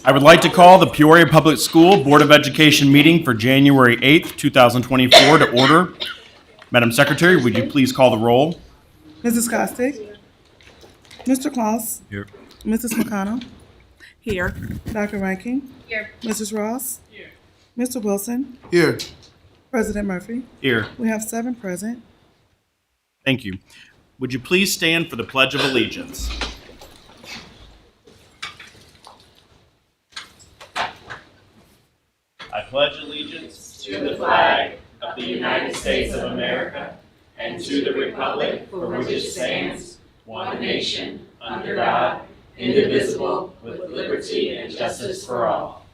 I would like to call the Peoria Public School Board of Education meeting for January 8th, 2024 to order. Madam Secretary, would you please call the roll? Mrs. Costick? Mr. Claus? Here. Mrs. McConnell? Here. Dr. Rankin? Here. Mrs. Ross? Here. Mr. Wilson? Here. President Murphy? Here. We have 7 present. Thank you. Would you please stand for the Pledge of Allegiance? I pledge allegiance to the flag of the United States of America and to the republic for which it stands, one nation, under God, indivisible, with liberty and justice for all.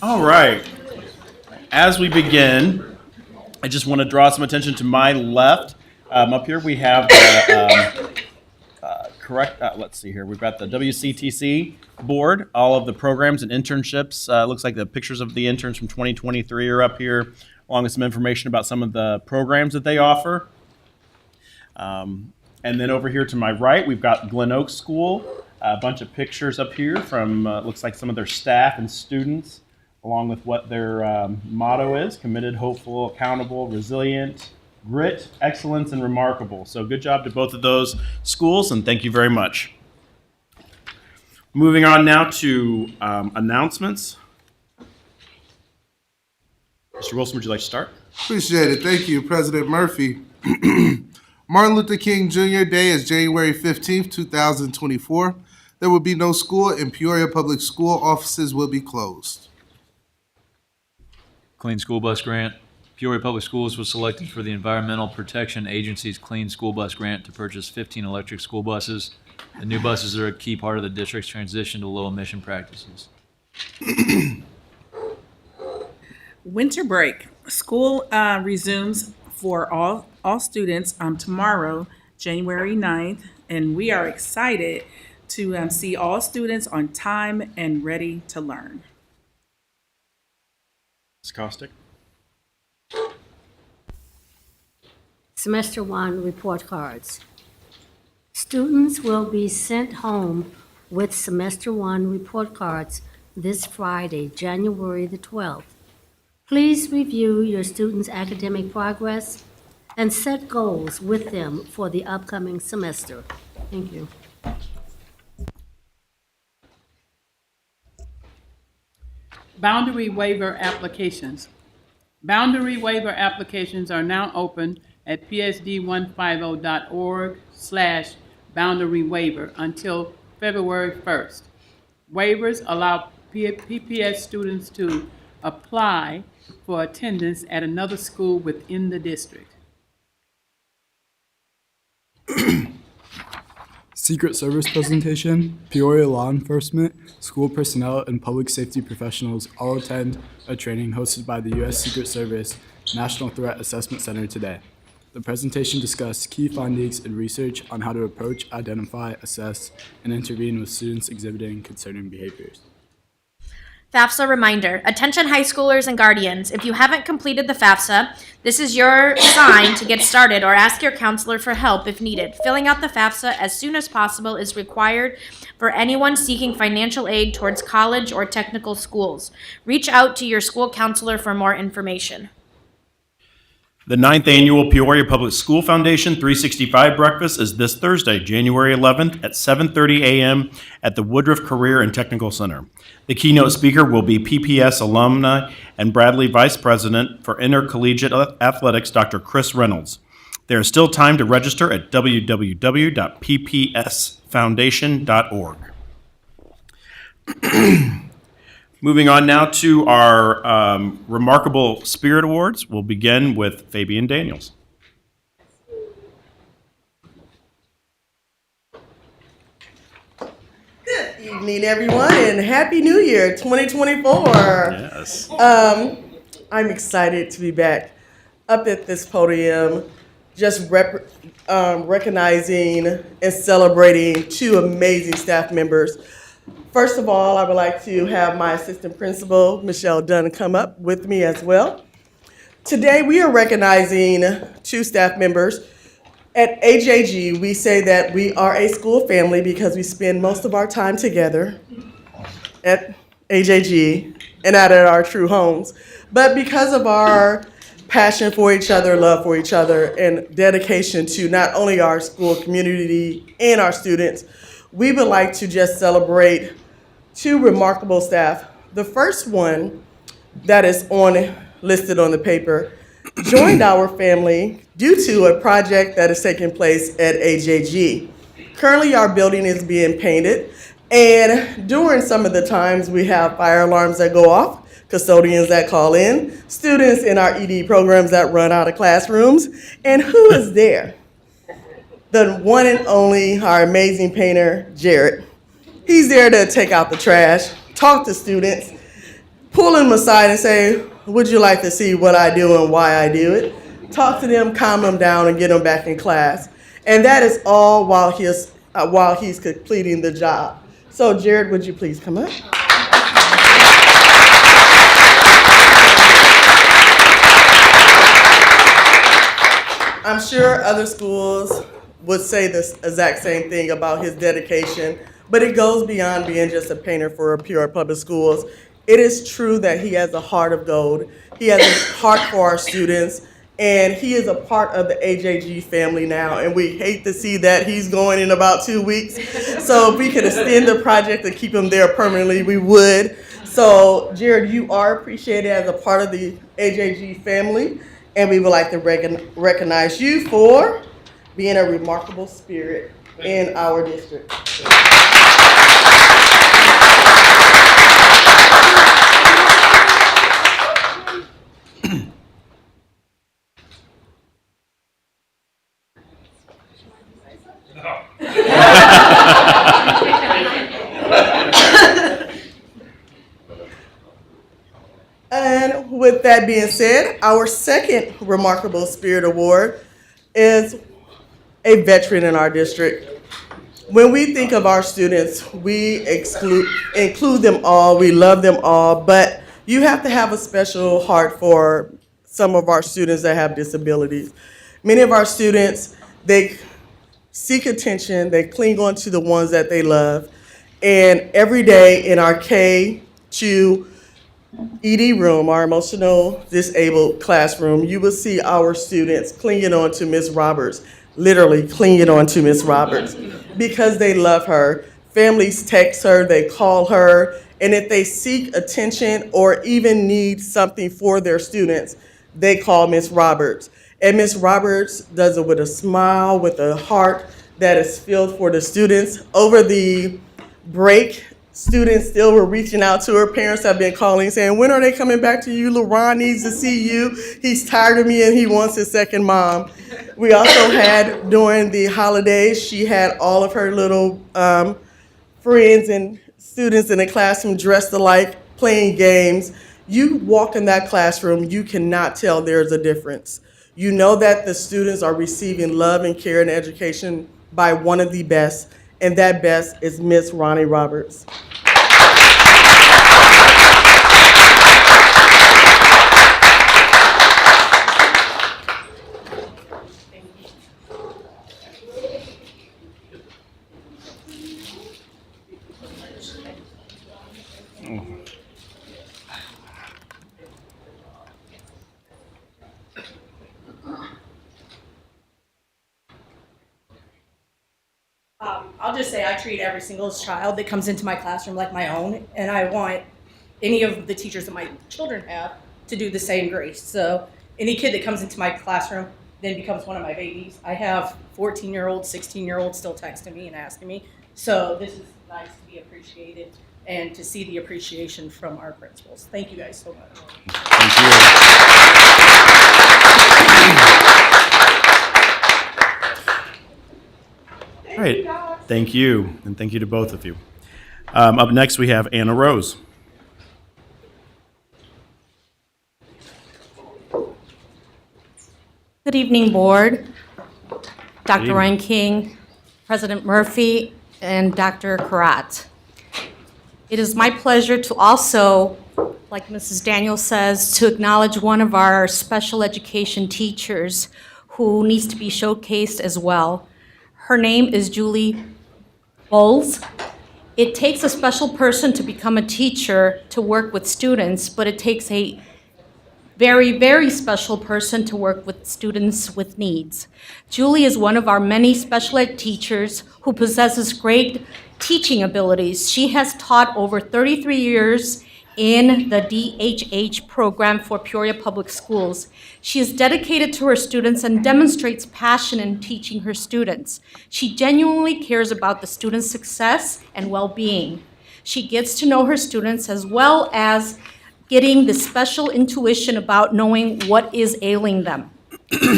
All right. As we begin, I just want to draw some attention to my left. Up here we have let's see here. We've got the WCTC board, all of the programs and internships. Looks like the pictures of the interns from 2023 are up here, along with some information about some of the programs that they offer. And then over here to my right, we've got Glen Oak School. A bunch of pictures up here from, looks like some of their staff and students, along with what their motto is: committed, hopeful, accountable, resilient, grit, excellence, and remarkable. So good job to both of those schools, and thank you very much. Moving on now to announcements. Mr. Wilson, would you like to start? Appreciate it. Thank you, President Murphy. Martin Luther King Jr. Day is January 15th, 2024. There will be no school, and Peoria Public School offices will be closed. Clean School Bus Grant. Peoria Public Schools was selected for the Environmental Protection Agency's Clean School Bus Grant to purchase 15 electric school buses. The new buses are a key part of the district's transition to low-emission practices. Winter break. School resumes for all students tomorrow, January 9th, and we are excited to see all students on time and ready to learn. Ms. Costick? Semester 1 report cards. Students will be sent home with Semester 1 report cards this Friday, January the 12th. Please review your students' academic progress and set goals with them for the upcoming semester. Thank you. Boundary waiver applications. Boundary waiver applications are now open at psd150.org/boundary waiver until February 1st. Waivers allow PPS students to apply for attendance at another school within the district. Secret Service presentation. Peoria law enforcement, school personnel, and public safety professionals all attend a training hosted by the U.S. Secret Service National Threat Assessment Center today. The presentation discussed key findings and research on how to approach, identify, assess, and intervene with students exhibiting concerning behaviors. FAFSA reminder. Attention high schoolers and guardians. If you haven't completed the FAFSA, this is your sign to get started or ask your counselor for help if needed. Filling out the FAFSA as soon as possible is required for anyone seeking financial aid towards college or technical schools. Reach out to your school counselor for more information. The 9th Annual Peoria Public School Foundation 365 Breakfast is this Thursday, January 11th at 7:30 a.m. at the Woodruff Career and Technical Center. The keynote speaker will be PPS alumni and Bradley Vice President for Intercollegiate Athletics, Dr. Chris Reynolds. There is still time to register at www.ppsfoundation.org. Moving on now to our Remarkable Spirit Awards. We'll begin with Fabian Daniels. Good evening, everyone, and Happy New Year 2024. Yes. I'm excited to be back up at this podium, just recognizing and celebrating 2 amazing staff members. First of all, I would like to have my assistant principal, Michelle Dunn, come up with me as well. Today, we are recognizing 2 staff members At AJG, we say that we are a school family because we spend most of our time together at AJG and not at our true homes. But because of our passion for each other, love for each other, and dedication to not only our school community and our students, we would like to just celebrate two remarkable staff. The first one that is listed on the paper joined our family due to a project that is taking place at AJG. Currently, our building is being painted, and during some of the times we have fire alarms that go off, custodians that call in, students in our ED programs that run out of classrooms, and who is there? The one and only, our amazing painter, Jared. He's there to take out the trash, talk to students, pull them aside and say, would you like to see what I do and why I do it? Talk to them, calm them down, and get them back in class. And that is all while he's completing the job. So Jared, would you please come up? I'm sure other schools would say this exact same thing about his dedication, but it goes beyond being just a painter for Peoria Public Schools. It is true that he has a heart of gold. He has a heart for our students, and he is a part of the AJG family now, and we hate to see that he's going in about 2 weeks. So if we could extend the project to keep him there permanently, we would. So Jared, you are appreciated as a part of the AJG family, and we would like to recognize you for being a remarkable spirit in our district. And with that being said, our second Remarkable Spirit Award is a veteran in our district. When we think of our students, we include them all, we love them all, but you have to have a special heart for some of our students that have disabilities. Many of our students, they seek attention, they cling on to the ones that they love, and every day in our K-2 ED room, our emotional disabled classroom, you will see our students clinging on to Miss Roberts, literally clinging on to Miss Roberts because they love her. Families text her, they call her, and if they seek attention or even need something for their students, they call Miss Roberts. And Miss Roberts does it with a smile, with a heart that is filled for the students. Over the break, students still were reaching out to her. Parents have been calling saying, when are they coming back to you? LeRon needs to see you. He's tired of me and he wants his second mom. We also had, during the holidays, she had all of her little friends and students in the classroom dressed alike, playing games. You walk in that classroom, you cannot tell there's a difference. You know that the students are receiving love and care and education by one of the best, and that best is Miss Ronnie Roberts. I'll just say I treat every single child that comes into my classroom like my own, and I want any of the teachers that my children have to do the same grace. So any kid that comes into my classroom then becomes one of my babies. I have 14-year-olds, 16-year-olds still texting me and asking me. So this is nice to be appreciated and to see the appreciation from our principals. Thank you guys so much. Thank you. All right. Thank you, and thank you to both of you. Up next, we have Anna Rose. Good evening, Board. Dr. evening. Ryan King, President Murphy, and Dr. Karat. It is my pleasure to also, like Mrs. Daniel says, to acknowledge one of our special education teachers who needs to be showcased as well. Her name is Julie Bowles. It takes a special person to become a teacher to work with students, but it takes a very, very special person to work with students with needs. Julie is one of our many special ed teachers who possesses great teaching abilities. She has taught over 33 years in the DHH program for Peoria Public Schools. She is dedicated to her students and demonstrates passion in teaching her students. She genuinely cares about the students' success and well-being. She gets to know her students as well as getting the special intuition about knowing what is ailing them.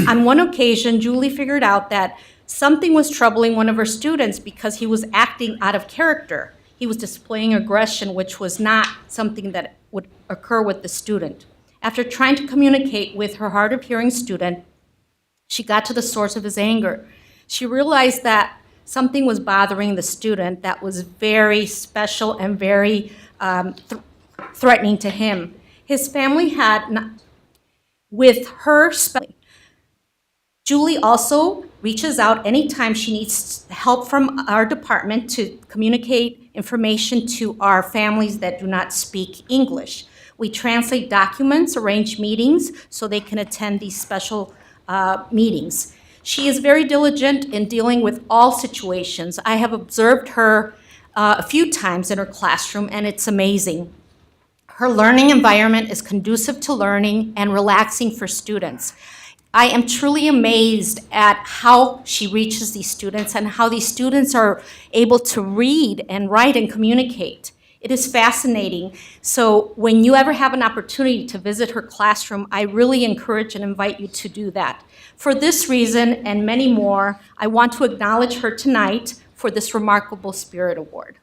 On one occasion, Julie figured out that something was troubling one of her students because he was acting out of character. He was displaying aggression, which was not something that would occur with the student. After trying to communicate with her hard of hearing student, she got to the source of his anger. She realized that something was bothering the student that was very special and very threatening to him. His family had, with her, Julie also reaches out anytime she needs help from our department to communicate information to our families that do not speak English. We translate documents, arrange meetings so they can attend these special meetings. She is very diligent in dealing with all situations. I have observed her a few times in her classroom, and it's amazing. Her learning environment is conducive to learning and relaxing for students. I am truly amazed at how she reaches these students and how these students are able to read and write and communicate. It is fascinating. So when you ever have an opportunity to visit her classroom, I really encourage and invite you to do that. For this reason and many more, I want to acknowledge her tonight for this Remarkable Spirit Award.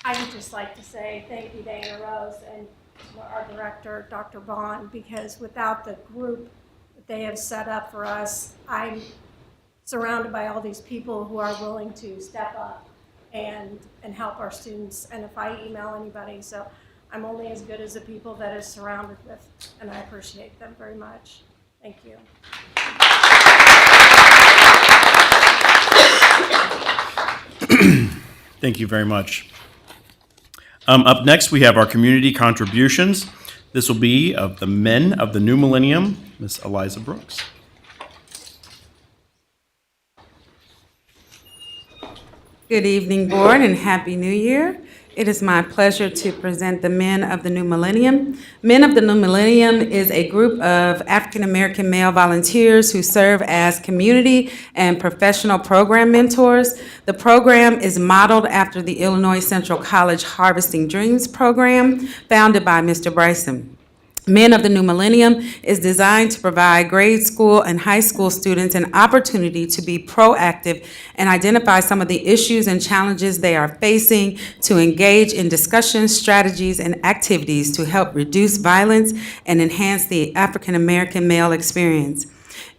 I would just like to say thank you, Dana Rose, and to our director, Dr. Vaughn, because without the group that they have set up for us, I'm surrounded by all these people who are willing to step up and help our students. And if I email anybody, so I'm only as good as the people that is surrounded with, and I appreciate them very much. Thank you. Thank you very much. Up next, we have our community contributions. This will be of the Men of the New Millennium, Ms. Eliza Brooks. Good evening, Board, and Happy New Year. It is my pleasure to present the Men of the New Millennium. Men of the New Millennium is a group of African-American male volunteers who serve as community and professional program mentors. The program is modeled after the Illinois Central College Harvesting Dreams program, founded by Mr. Bryson. Men of the New Millennium is designed to provide grade school and high school students an opportunity to be proactive and identify some of the issues and challenges they are facing, to engage in discussions, strategies, and activities to help reduce violence and enhance the African American male experience.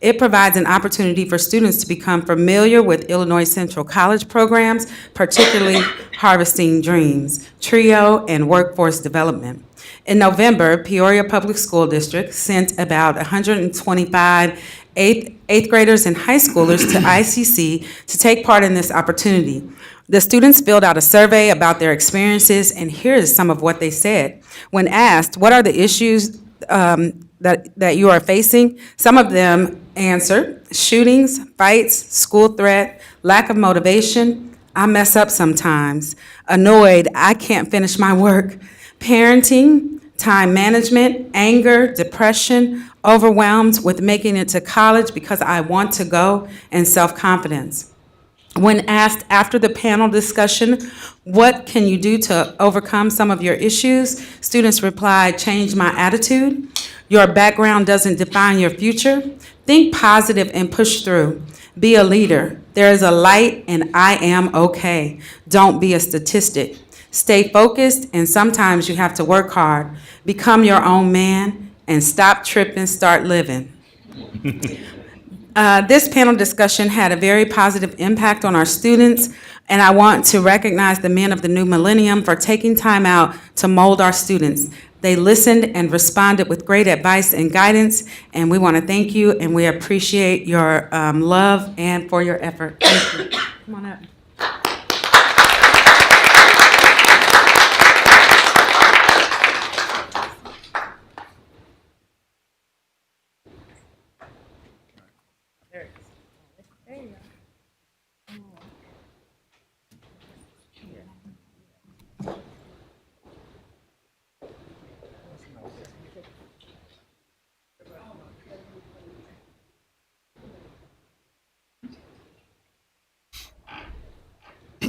It provides an opportunity for students to become familiar with Illinois Central College programs, particularly Harvesting Dreams, TRIO, and Workforce Development. In November, Peoria Public School District sent about 125 eighth graders and high schoolers to ICC to take part in this opportunity. The students filled out a survey about their experiences, and here is some of what they said. When asked, what are the issues that you are facing, some of them answered: shootings, fights, school threat, lack of motivation, I mess up sometimes, annoyed, I can't finish my work, parenting, time management, anger, depression, overwhelmed with making it to college because I want to go, and self-confidence. When asked after the panel discussion, what can you do to overcome some of your issues? Students replied, change my attitude. Your background doesn't define your future. Think positive and push through. Be a leader. There is a light, and I am okay. Don't be a statistic. Stay focused, and sometimes you have to work hard. Become your own man, and stop tripping, start living. This panel discussion had a very positive impact on our students, and I want to recognize the men of the new millennium for taking time out to mold our students. They listened and responded with great advice and guidance, and we want to thank you, and we appreciate your love and for your effort. Thank you. Come on up.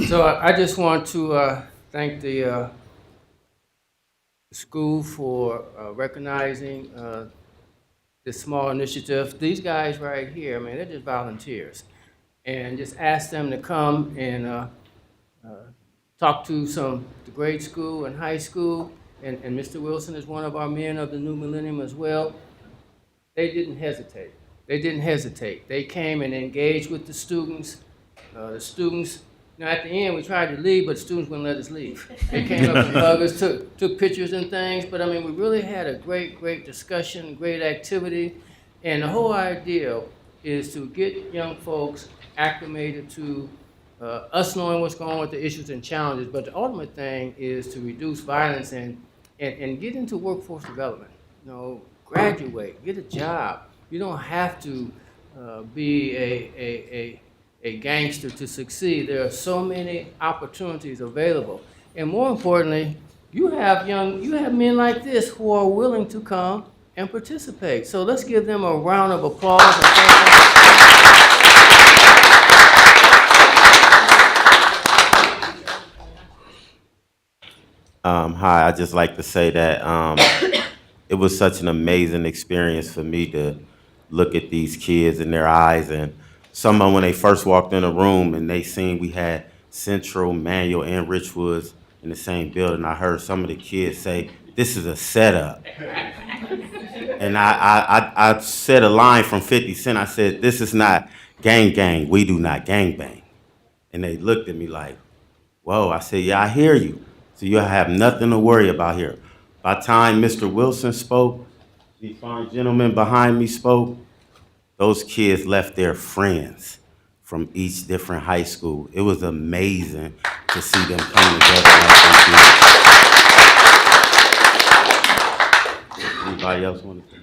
So I just want to thank the school for recognizing this small initiative. These guys right here, I mean, they're just volunteers. And just ask them to come and talk to the grade school and high school. And Mr. Wilson is one of our men of the new millennium as well. They didn't hesitate. They didn't hesitate. They came and engaged with the students. The students, you know, at the end, we tried to leave, but the students wouldn't let us leave. They came up and hugged us, took pictures and things, but I mean, we really had a great discussion, great activity, and the whole idea is to get young folks acclimated to us knowing what's going on with the issues and challenges, but the ultimate thing is to reduce violence and get into workforce development. You know, graduate, get a job. You don't have to be a gangster to succeed. There are so many opportunities available. And more importantly, you have men like this who are willing to come and participate. So let's give them a round of applause. And thank them. Hi, I'd just like to say that it was such an amazing experience for me to look at these kids in their eyes, and some of them, when they first walked in the room and they seen we had Central, Manual, and Richwoods in the same building, I heard some of the kids say, "This is a setup." And I said a line from 50 Cent. I said, "This is not gang, we do not gang bang." And they looked at me like, whoa. I said, "Yeah, I hear you. So you'll have nothing to worry about here." By the time Mr. Wilson spoke, these fine gentlemen behind me spoke, those kids left their friends from each different high school. It was amazing to see them come together like they did. Anybody else want to say?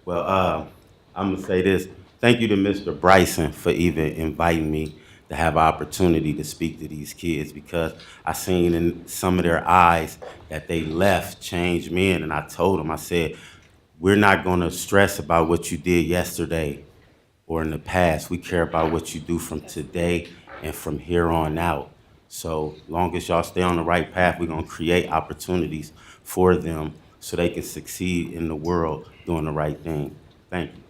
Well, I'm going to say this. Thank you to Mr. Bryson for even inviting me to have an opportunity to speak to these kids, because I seen in some of their eyes that they left changed men. And I told them, I said, we're not going to stress about what you did yesterday or in the past. We care about what you do from today and from here on out. So long as y'all stay on the right path, we're going to create opportunities for them so they can succeed in the world doing the right thing. Thank you.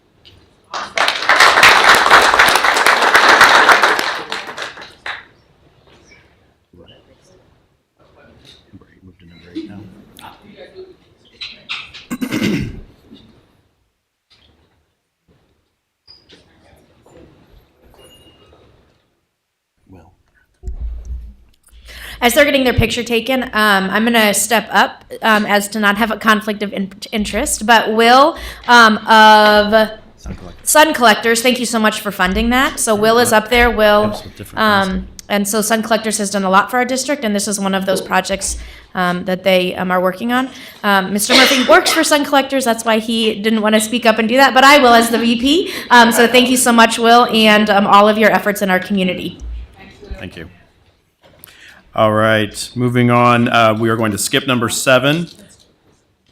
Move to number 8 now. Will. As they're getting their picture taken, I'm going to step up as to not have a conflict of interest. But Will of Sun Collectors, thank you so much for funding that. So Will is up there. Will, and so Sun Collectors has done a lot for our district, and this is one of those projects that they are working on. Mr. Murphy works for Sun Collectors. That's why he didn't want to speak up and do that, but I will as the VP. So thank you so much, Will, and all of your efforts in our community. Thank you. All right, moving on. We are going to skip number 7.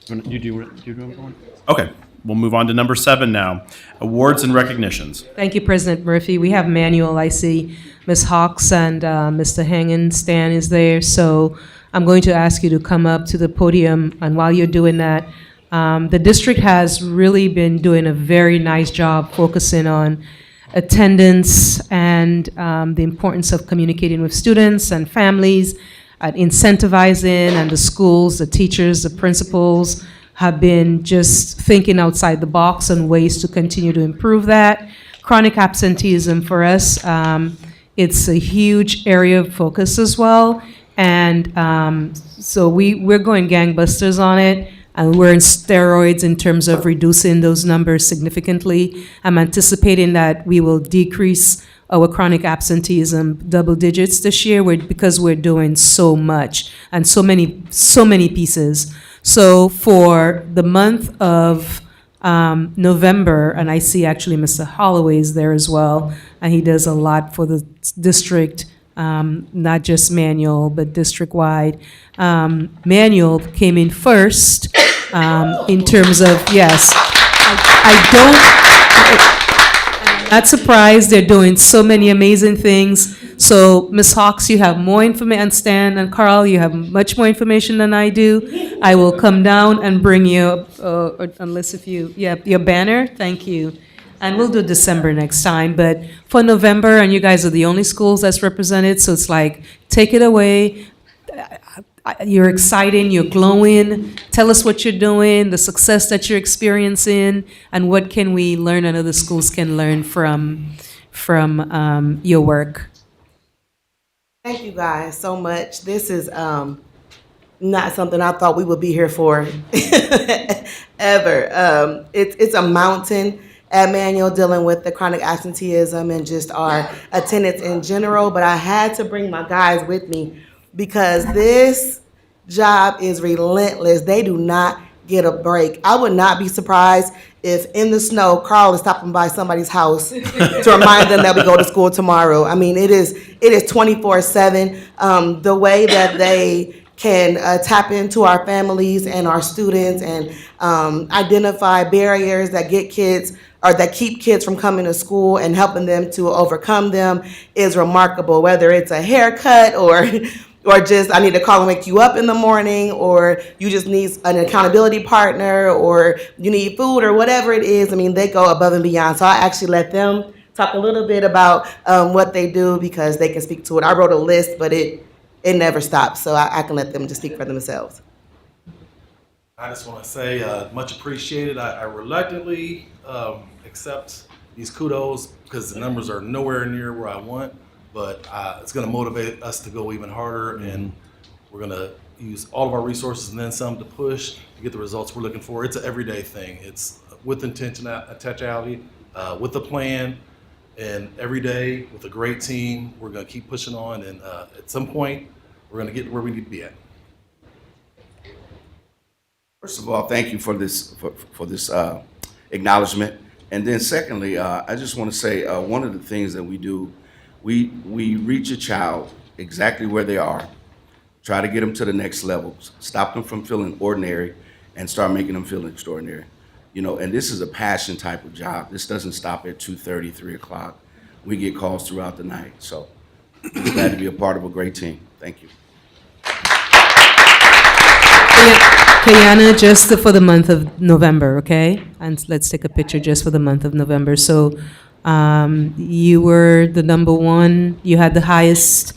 You do number 1? Okay, we'll move on to number 7 now. Awards and recognitions. Thank you, President Murphy. We have Manual. I see Ms. Hawks and Mr. Hangen. Stan is there. So I'm going to ask you to come up to the podium. And while you're doing that, the district has really been doing a very nice job focusing on attendance and the importance of communicating with students and families, incentivizing, and the schools, the teachers, the principals have been just thinking outside the box on ways to continue to improve that. Chronic absenteeism for us, it's a huge area of focus as well. And so we're going gangbusters on it. And we're in steroids in terms of reducing those numbers significantly. I'm anticipating that we will decrease our chronic absenteeism double digits this year because we're doing so much and so many pieces. So for the month of November, and I see actually Mr. Holloway's there as well, and he does a lot for the district, not just Manual, but district-wide. Manual came in first in terms of, yes, I'm not surprised. They're doing so many amazing things. So, Ms. Hawks, you have more information, and Stan and Carl, you have much more information than I do. I will come down and bring you, unless if you, yeah, your banner, thank you. And we'll do December next time, but for November, and you guys are the only schools that's represented, so it's like, take it away. You're exciting, you're glowing. Tell us what you're doing, the success that you're experiencing, and what can we learn and other schools can learn from your work. Thank you guys so much. This is not something I thought we would be here for ever. It's a mountain at Manual dealing with the chronic absenteeism and just our attendance in general, but I had to bring my guys with me because this job is relentless. They do not get a break. I would not be surprised if in the snow, Carl is stopping by somebody's house to remind them that we go to school tomorrow. I mean, it is 24/7. The way that they can tap into our families and our students and identify barriers that get kids or that keep kids from coming to school and helping them to overcome them is remarkable, whether it's a haircut or just I need to call and wake you up in the morning, or you just need an accountability partner, or you need food, or whatever it is. I mean, they go above and beyond. So I actually let them talk a little bit about what they do because they can speak to it. I wrote a list, but it never stops. So I can let them just speak for themselves. I just want to say much appreciated. I reluctantly accept these kudos because the numbers are nowhere near where I want. But it's going to motivate us to go even harder, and we're going to use all of our resources and then some to push to get the results we're looking for. It's an everyday thing. It's with intentionality, with a plan, and every day with a great team. We're going to keep pushing on, and at some point, we're going to get where we need to be at. First of all, thank you for this acknowledgement, and then secondly, I just want to say one of the things that we do. We reach a child exactly where they are, try to get them to the next level, stop them from feeling ordinary, and start making them feel extraordinary. You know, and this is a passion type of job. This doesn't stop at 2:30, 3 o'clock. We get calls throughout the night. So I'm glad to be a part of a great team. Thank you. Kayana, just for the month of November, okay? And let's take a picture just for the month of November. So you were the number one, you had the highest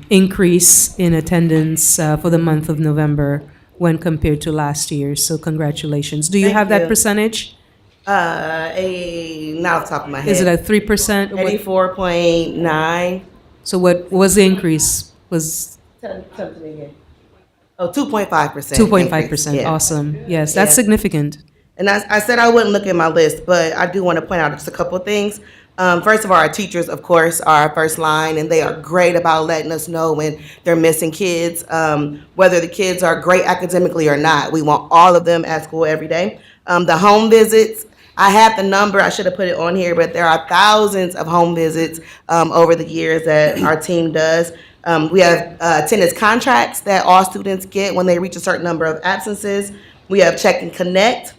increase in attendance for the month of November when compared to last year. So congratulations. Do you have that percentage? Not off the top of my head. Is it a 3%? 84.9. So what was the increase? Was something again. Oh, 2.5%. 2.5%. Yeah. Awesome. Yes, that's significant. And I said I wouldn't look at my list, but I do want to point out just a couple of things. First of all, our teachers, of course, are our first line, and they are great about letting us know when they're missing kids, whether the kids are great academically or not. We want all of them at school every day. The home visits, I have the number. I should have put it on here, but there are thousands of home visits over the years that our team does. We have attendance contracts that all students get when they reach a certain number of absences. We have Check and Connect.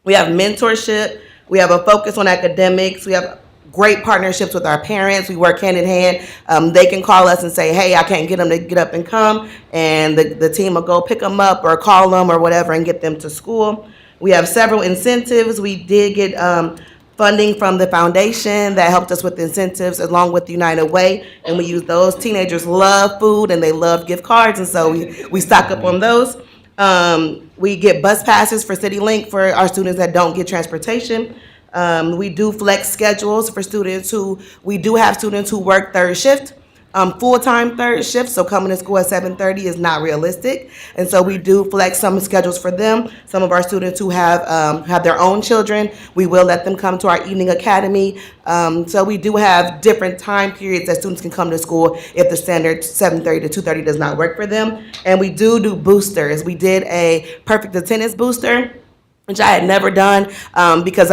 We have mentorship. We have a focus on academics. We have great partnerships with our parents. We work hand in hand. They can call us and say, hey, I can't get them to get up and come. And the team will go pick them up or call them or whatever and get them to school. We have several incentives. We did get funding from the foundation that helped us with incentives along with United Way, and we use those. Teenagers love food and they love gift cards, and so we stock up on those. We get bus passes for CityLink for our students that don't get transportation. We do flex schedules for students we do have students who work third shift. Full-time third shift, so coming to school at 7:30 is not realistic, and so we do flex some schedules for them. Some of our students who have their own children, we will let them come to our evening academy. So we do have different time periods that students can come to school if the standard 7:30 to 2:30 does not work for them. And we do boosters. We did a perfect attendance booster, which I had never done because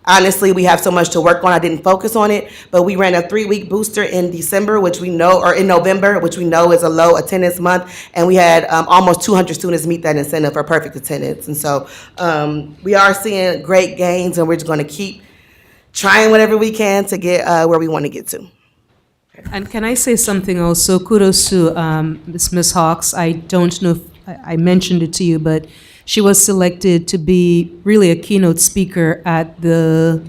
honestly, we have so much to work on. I didn't focus on it, but we ran a 3-week booster in December, in November, which we know is a low attendance month, and we had almost 200 students meet that incentive for perfect attendance. And so we are seeing great gains, and we're just going to keep trying whatever we can to get where we want to get to. And can I say something also? Kudos to Ms. Hawks. I don't know if I mentioned it to you, but she was selected to be really a keynote speaker at the,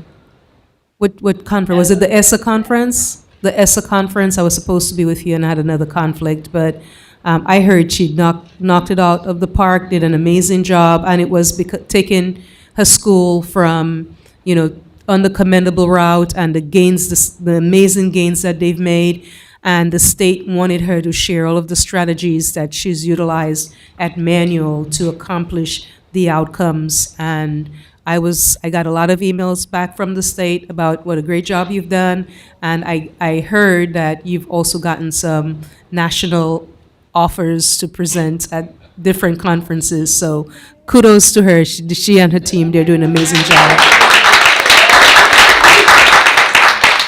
what conference? Was it the ESSA conference? The ESSA conference. I was supposed to be with you and I had another conflict, but I heard she knocked it out of the park, did an amazing job, and it was taking her school from, on the commendable route and the amazing gains that they've made. And the state wanted her to share all of the strategies that she's utilized at Manual to accomplish the outcomes. And I got a lot of emails back from the state about what a great job you've done. And I heard that you've also gotten some national offers to present at different conferences. So kudos to her. She and her team, they're doing an amazing job.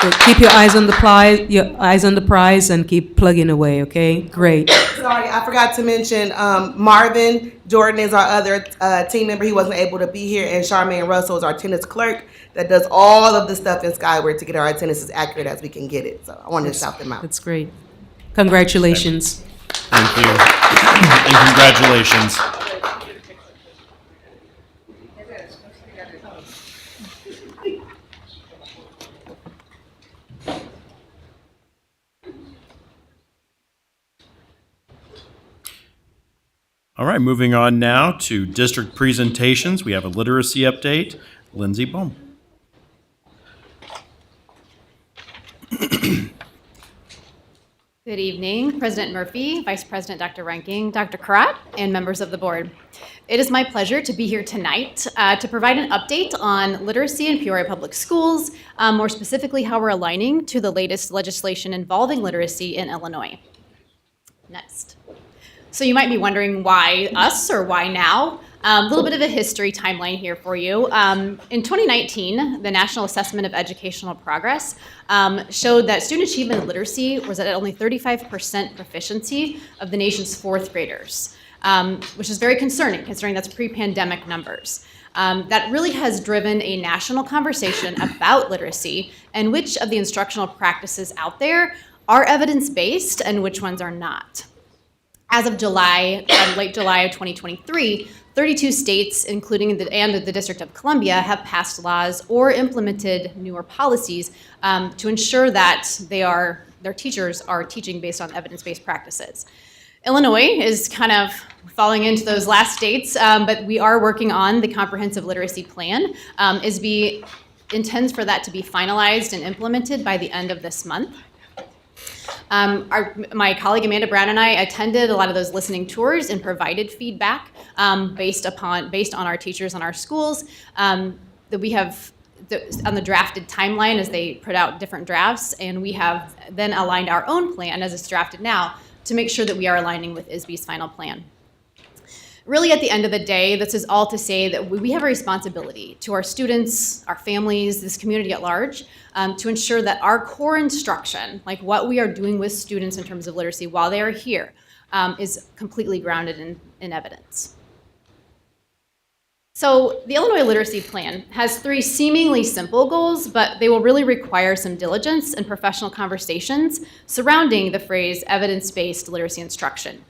So keep your eyes on the prize, and keep plugging away, okay? Great. Sorry, I forgot to mention Marvin Jordan is our other team member. He wasn't able to be here, and Charmaine Russell is our attendance clerk that does all of the stuff in Skyward to get our attendance as accurate as we can get it. So I wanted to shout them out. That's great. Congratulations. Thank you. And congratulations. All right, moving on now to district presentations. We have a literacy update. Lindsay Bohm. Good evening, President Murphy, Vice President Dr. Ranking, Dr. Karat, and members of the board. It is my pleasure to be here tonight to provide an update on literacy in Peoria Public Schools, more specifically how we're aligning to the latest legislation involving literacy in Illinois. Next. So you might be wondering why us or why now? A little bit of a history timeline here for you. In 2019, the National Assessment of Educational Progress showed that student achievement in literacy was at only 35% proficiency of the nation's fourth graders, which is very concerning considering that's pre-pandemic numbers. That really has driven a national conversation about literacy and which of the instructional practices out there are evidence-based and which ones are not. As of late July of 2023, 32 states, including the District of Columbia, have passed laws or implemented newer policies to ensure that their teachers are teaching based on evidence-based practices. Illinois is kind of falling into those last states, but we are working on the comprehensive literacy plan. ISB intends for that to be finalized and implemented by the end of this month. My colleague Amanda Brown and I attended a lot of those listening tours and provided feedback based on our teachers and our schools that we have on the drafted timeline as they put out different drafts, and we have then aligned our own plan as it's drafted now to make sure that we are aligning with ISB's final plan. Really, at the end of the day, this is all to say that we have a responsibility to our students, our families, this community at large, to ensure that our core instruction, like what we are doing with students in terms of literacy while they are here, is completely grounded in evidence. So the Illinois Literacy Plan has 3 seemingly simple goals, but they will really require some diligence and professional conversations surrounding the phrase evidence-based literacy instruction.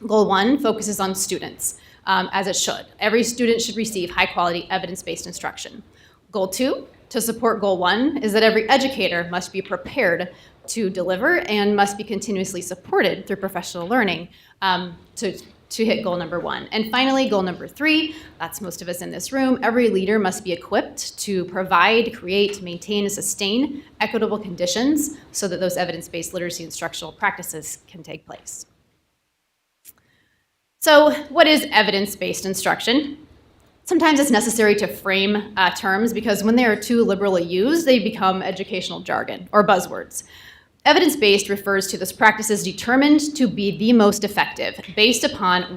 Goal 1 focuses on students, as it should. Every student should receive high-quality, evidence-based instruction. Goal 2 to support Goal 1 is that every educator must be prepared to deliver and must be continuously supported through professional learning to hit goal number 1. And finally, goal number 3, that's most of us in this room, every leader must be equipped to provide, create, maintain, and sustain equitable conditions so that those evidence-based literacy instructional practices can take place. So what is evidence-based instruction? Sometimes it's necessary to frame terms because when they are too liberally used, they become educational jargon or buzzwords. Evidence-based refers to those practices determined to be the most effective based upon a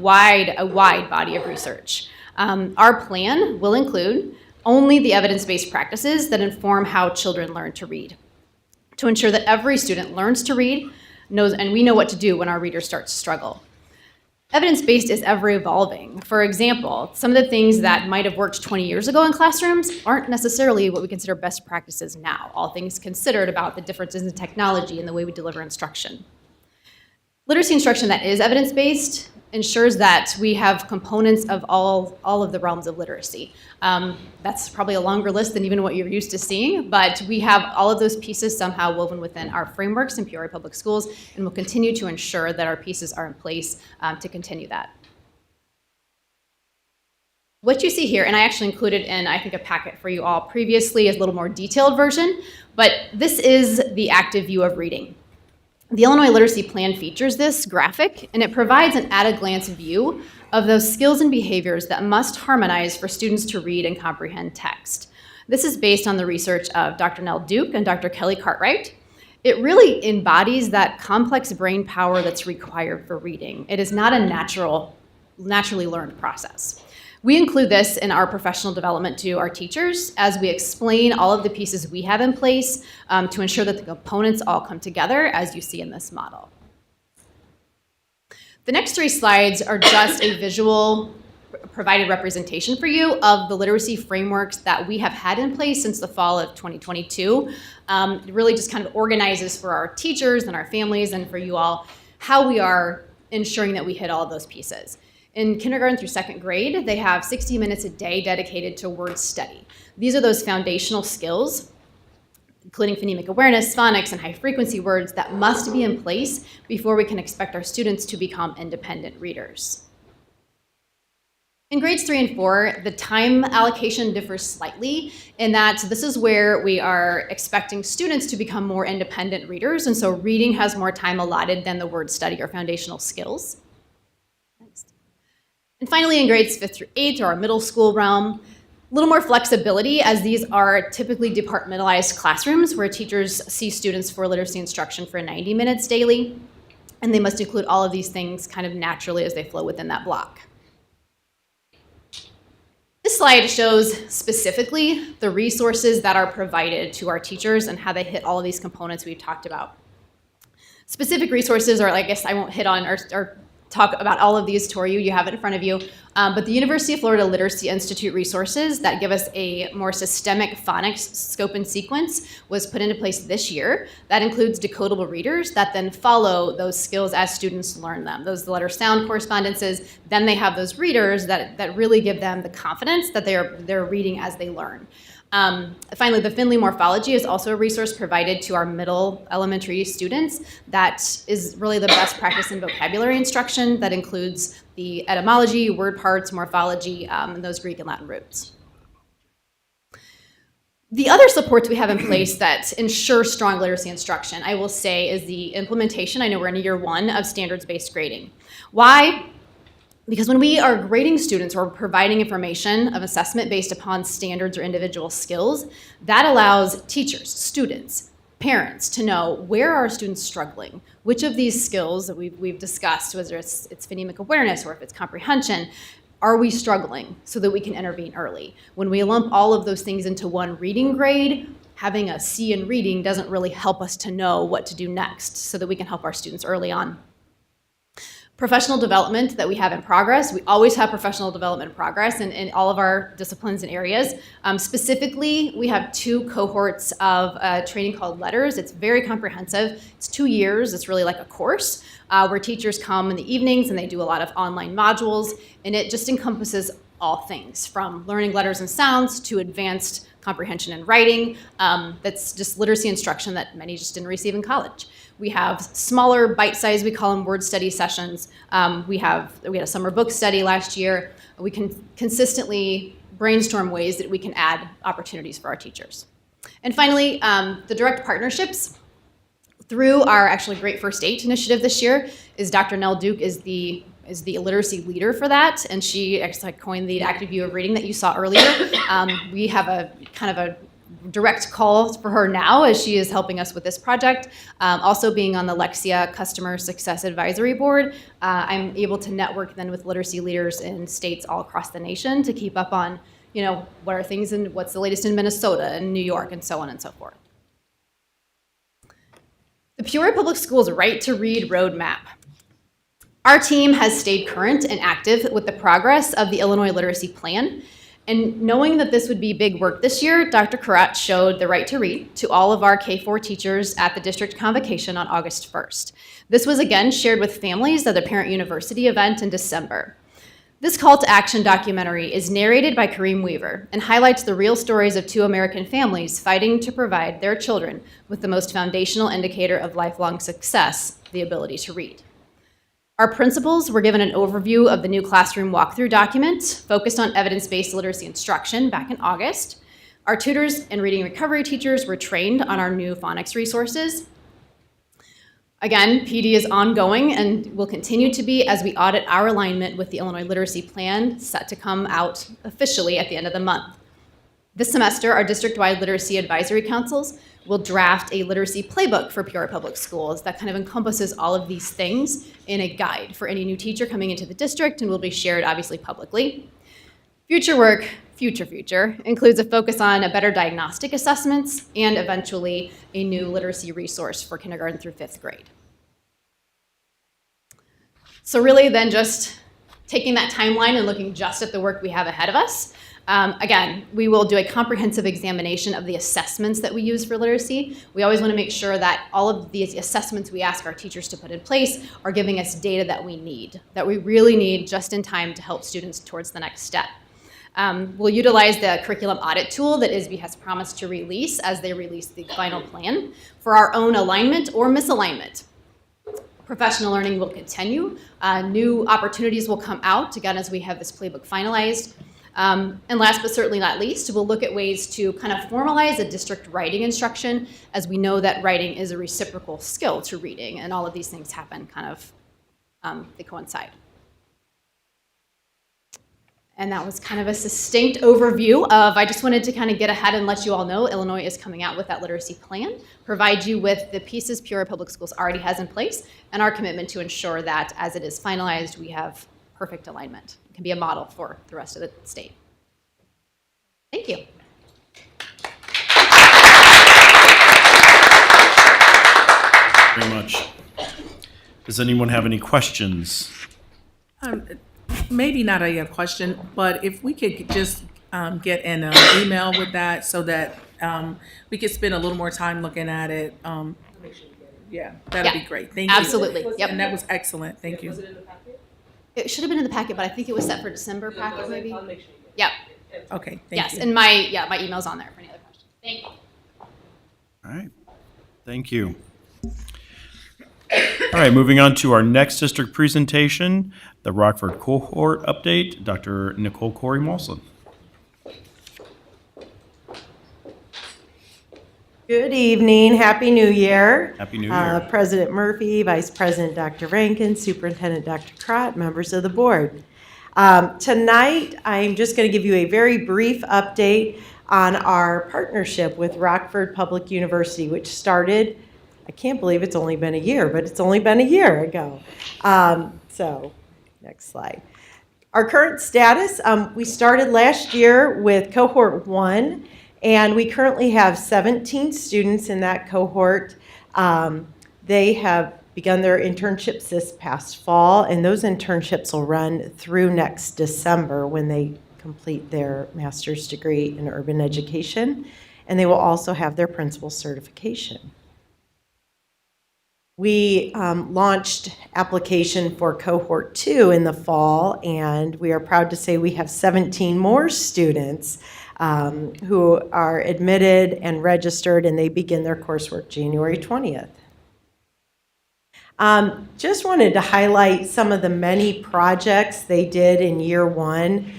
wide body of research. Our plan will include only the evidence-based practices that inform how children learn to read, to ensure that every student learns to read, and we know what to do when our readers start to struggle. Evidence-based is ever evolving. For example, some of the things that might have worked 20 years ago in classrooms aren't necessarily what we consider best practices now, all things considered about the differences in technology and the way we deliver instruction. Literacy instruction that is evidence-based ensures that we have components of all of the realms of literacy. That's probably a longer list than even what you're used to seeing, but we have all of those pieces somehow woven within our frameworks in Peoria Public Schools, and we'll continue to ensure that our pieces are in place to continue that. What you see here, and I actually included in, I think, a packet for you all previously, is a little more detailed version, but this is the active view of reading. The Illinois Literacy Plan features this graphic, and it provides an at-a-glance view of those skills and behaviors that must harmonize for students to read and comprehend text. This is based on the research of Dr. Nell Duke and Dr. Kelly Cartwright. It really embodies that complex brain power that's required for reading. It is not a naturally learned process. We include this in our professional development to our teachers as we explain all of the pieces we have in place to ensure that the components all come together as you see in this model. The next 3 slides are just a visual provided representation for you of the literacy frameworks that we have had in place since the fall of 2022. It really just kind of organizes for our teachers and our families and for you all how we are ensuring that we hit all of those pieces. In kindergarten through 2nd grade, they have 60 minutes a day dedicated to word study. These are those foundational skills, including phonemic awareness, phonics, and high-frequency words that must be in place before we can expect our students to become independent readers. In grades 3 and 4, the time allocation differs slightly in that this is where we are expecting students to become more independent readers, and so reading has more time allotted than the word study or foundational skills. And finally, in grades 5th through 8th, or our middle school realm, a little more flexibility as these are typically departmentalized classrooms where teachers see students for literacy instruction for 90 minutes daily, and they must include all of these things kind of naturally as they flow within that block. This slide shows specifically the resources that are provided to our teachers and how they hit all of these components we've talked about. Specific resources, or I guess I won't hit on or talk about all of these for you. You have it in front of you. But the University of Florida Literacy Institute resources that give us a more systemic phonics scope and sequence was put into place this year. That includes decodable readers that then follow those skills as students learn them. Those letter sound correspondences, then they have those readers that really give them the confidence that they're reading as they learn. Finally, the Finley Morphology is also a resource provided to our middle elementary students that is really the best practice in vocabulary instruction that includes the etymology, word parts, morphology, and those Greek and Latin roots. The other supports we have in place that ensure strong literacy instruction, I will say, is the implementation, I know we're in year 1, of standards-based grading. Why? Because when we are grading students or providing information of assessment based upon standards or individual skills, that allows teachers, students, parents to know where are students struggling, which of these skills that we've discussed, whether it's phonemic awareness or if it's comprehension, are we struggling so that we can intervene early. When we lump all of those things into one reading grade, having a C in reading doesn't really help us to know what to do next so that we can help our students early on. Professional development that we have in progress. We always have professional development in progress in all of our disciplines and areas. Specifically, we have 2 cohorts of training called Letters. It's very comprehensive. It's 2 years. It's really like a course where teachers come in the evenings and they do a lot of online modules, and it just encompasses all things, from learning letters and sounds to advanced comprehension and writing. That's just literacy instruction that many just didn't receive in college. We have smaller bite-sized, we call them word study sessions. We had a summer book study last year. We can consistently brainstorm ways that we can add opportunities for our teachers. And finally, the direct partnerships. Through our actually Great First Date initiative this year, is Dr. Nell Duke is the literacy leader for that, and she actually coined the active view of reading that you saw earlier. We have a kind of a direct call for her now as she is helping us with this project. Also being on the Lexia Customer Success Advisory Board, I'm able to network then with literacy leaders in states all across the nation to keep up on, what are things and what's the latest in Minnesota and New York and so on and so forth. The Peoria Public Schools Right to Read Roadmap. Our team has stayed current and active with the progress of the Illinois Literacy Plan. And knowing that this would be big work this year, Dr. Karat showed the right to read to all of our K-4 teachers at the district convocation on August 1st. This was again shared with families at the Parent University event in December. This call to action documentary is narrated by Kareem Weaver and highlights the real stories of two American families fighting to provide their children with the most foundational indicator of lifelong success, the ability to read. Our principals were given an overview of the new classroom walkthrough document focused on evidence-based literacy instruction back in August. Our tutors and reading recovery teachers were trained on our new phonics resources. Again, PD is ongoing and will continue to be as we audit our alignment with the Illinois Literacy Plan, set to come out officially at the end of the month. This semester, our district-wide literacy advisory councils will draft a literacy playbook for Peoria Public Schools that kind of encompasses all of these things in a guide for any new teacher coming into the district and will be shared obviously publicly. Future work, future, includes a focus on a better diagnostic assessments and eventually a new literacy resource for kindergarten through 5th grade. So really then just taking that timeline and looking just at the work we have ahead of us. Again, we will do a comprehensive examination of the assessments that we use for literacy. We always want to make sure that all of these assessments we ask our teachers to put in place are giving us data that we need, that we really need just in time to help students towards the next step. We'll utilize the curriculum audit tool that ISB has promised to release as they release the final plan for our own alignment or misalignment. Professional learning will continue. New opportunities will come out, again, as we have this playbook finalized. And last but certainly not least, we'll look at ways to kind of formalize a district writing instruction, as we know that writing is a reciprocal skill to reading, and all of these things happen kind of, they coincide. And that was kind of a succinct overview of, I just wanted to kind of get ahead and let you all know Illinois is coming out with that literacy plan, provide you with the pieces Peoria Public Schools already has in place, and our commitment to ensure that as it is finalized, we have perfect alignment. It can be a model for the rest of the state. Thank you. Very much. Does anyone have any questions? Maybe not a question, but if we could just get an email with that so that we could spend a little more time looking at it. Yeah, that'd be great. Thank you. Absolutely. Yep. And that was excellent. Thank you. It should have been in the packet, but I think it was set for December packet maybe. Yep. Okay. Yes, you. and my email's on there for any other questions. Thank you. All right. Thank you. All right, moving on to our next district presentation, the Rockford cohort update, Dr. Nicole Corey-Molson. Good evening. Happy New Year. Happy New Year. President Murphy, Vice President Dr. Rankin, Superintendent Dr. Crott, members of the board. Tonight, I'm just going to give you a very brief update on our partnership with Rockford Public University, which started, I can't believe it's only been a year, but it's only been a year ago. So, next slide. Our current status, we started last year with cohort 1, and we currently have 17 students in that cohort. They have begun their internships this past fall, and those internships will run through next December when they complete their master's degree in urban education, and they will also have their principal certification. We launched application for cohort 2 in the fall, and we are proud to say we have 17 more students who are admitted and registered, and they begin their coursework January 20th. Just wanted to highlight some of the many projects they did in year 1.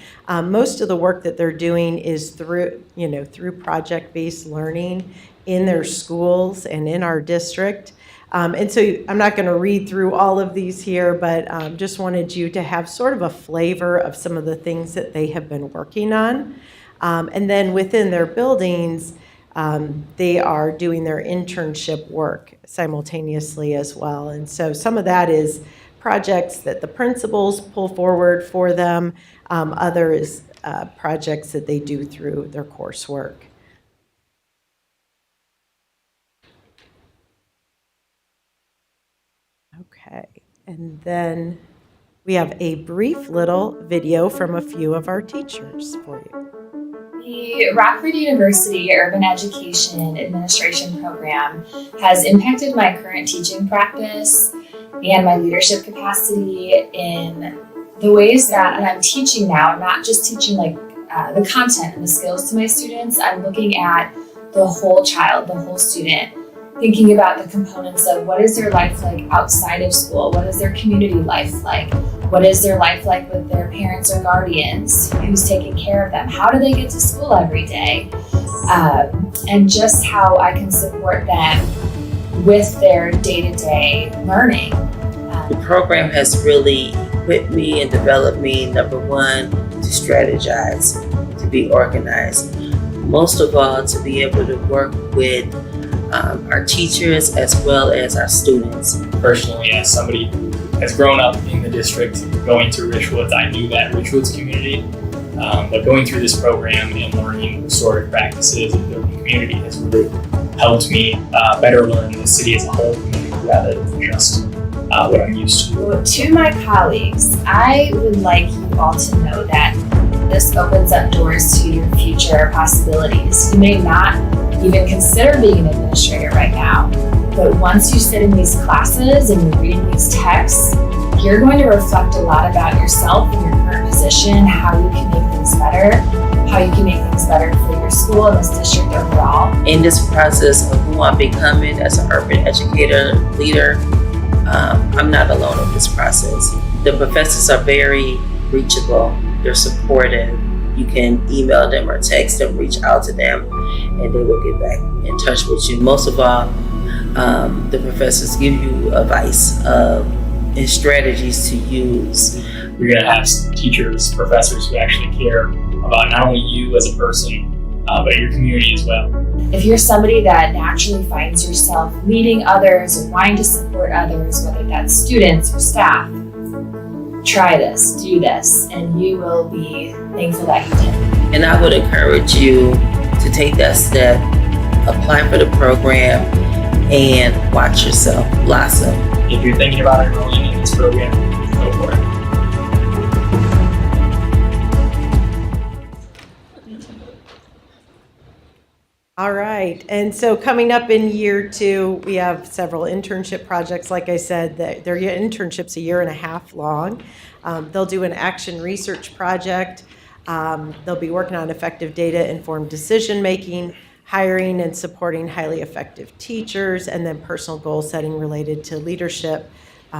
Most of the work that they're doing is through project-based learning in their schools and in our district. And so I'm not going to read through all of these here, but just wanted you to have sort of a flavor of some of the things that they have been working on. And then within their buildings, they are doing their internship work simultaneously as well. And so some of that is projects that the principals pull forward for them. Other is projects that they do through their coursework. Okay, and then we have a brief little video from a few of our teachers for you. The Rockford University Urban Education Administration program has impacted my current teaching practice and my leadership capacity in the ways that I'm teaching now. I'm not just teaching the content and the skills to my students. I'm looking at the whole child, the whole student, thinking about the components of what is their life like outside of school? What is their community life like? What is their life like with their parents or guardians? Who's taking care of them? How do they get to school every day? And just how I can support them with their day-to-day learning. The program has really equipped me and developed me, number one, to strategize, to be organized. Most of all, to be able to work with our teachers as well as our students. Personally, as somebody who has grown up in the district, going through Richwoods, I knew that Richwoods community, but going through this program and learning restorative practices and building community has really helped me better learn the city as a whole community rather than just what I'm used to. To my colleagues, I would like you all to know that this opens up doors to your future possibilities. You may not even consider being an administrator right now, but once you sit in these classes and you're reading these texts, you're going to reflect a lot about yourself and your current position, how you can make things better, how you can make things better for your school and this district overall. In this process of who I'm becoming as an urban educator, leader, I'm not alone in this process. The professors are very reachable, they're supportive. You can email them or text them, reach out to them, and they will get back in touch with you. Most of all, the professors give you advice and strategies to use. You're going to have teachers, professors who actually care about not only you as a person, but your community as well. If you're somebody that naturally finds yourself leading others or wanting to support others, whether that's students or staff, try this, do this, and you will be thankful that you did. And I would encourage you to take that step, apply for the program, and watch yourself blossom. If you're thinking about enrolling in this program, go for it. All right, and so coming up in year 2, we have several internship projects. Like I said, their internships a year and a half long. They'll do an action research project. They'll be working on effective data-informed decision-making, hiring and supporting highly effective teachers, and then personal goal setting related to leadership,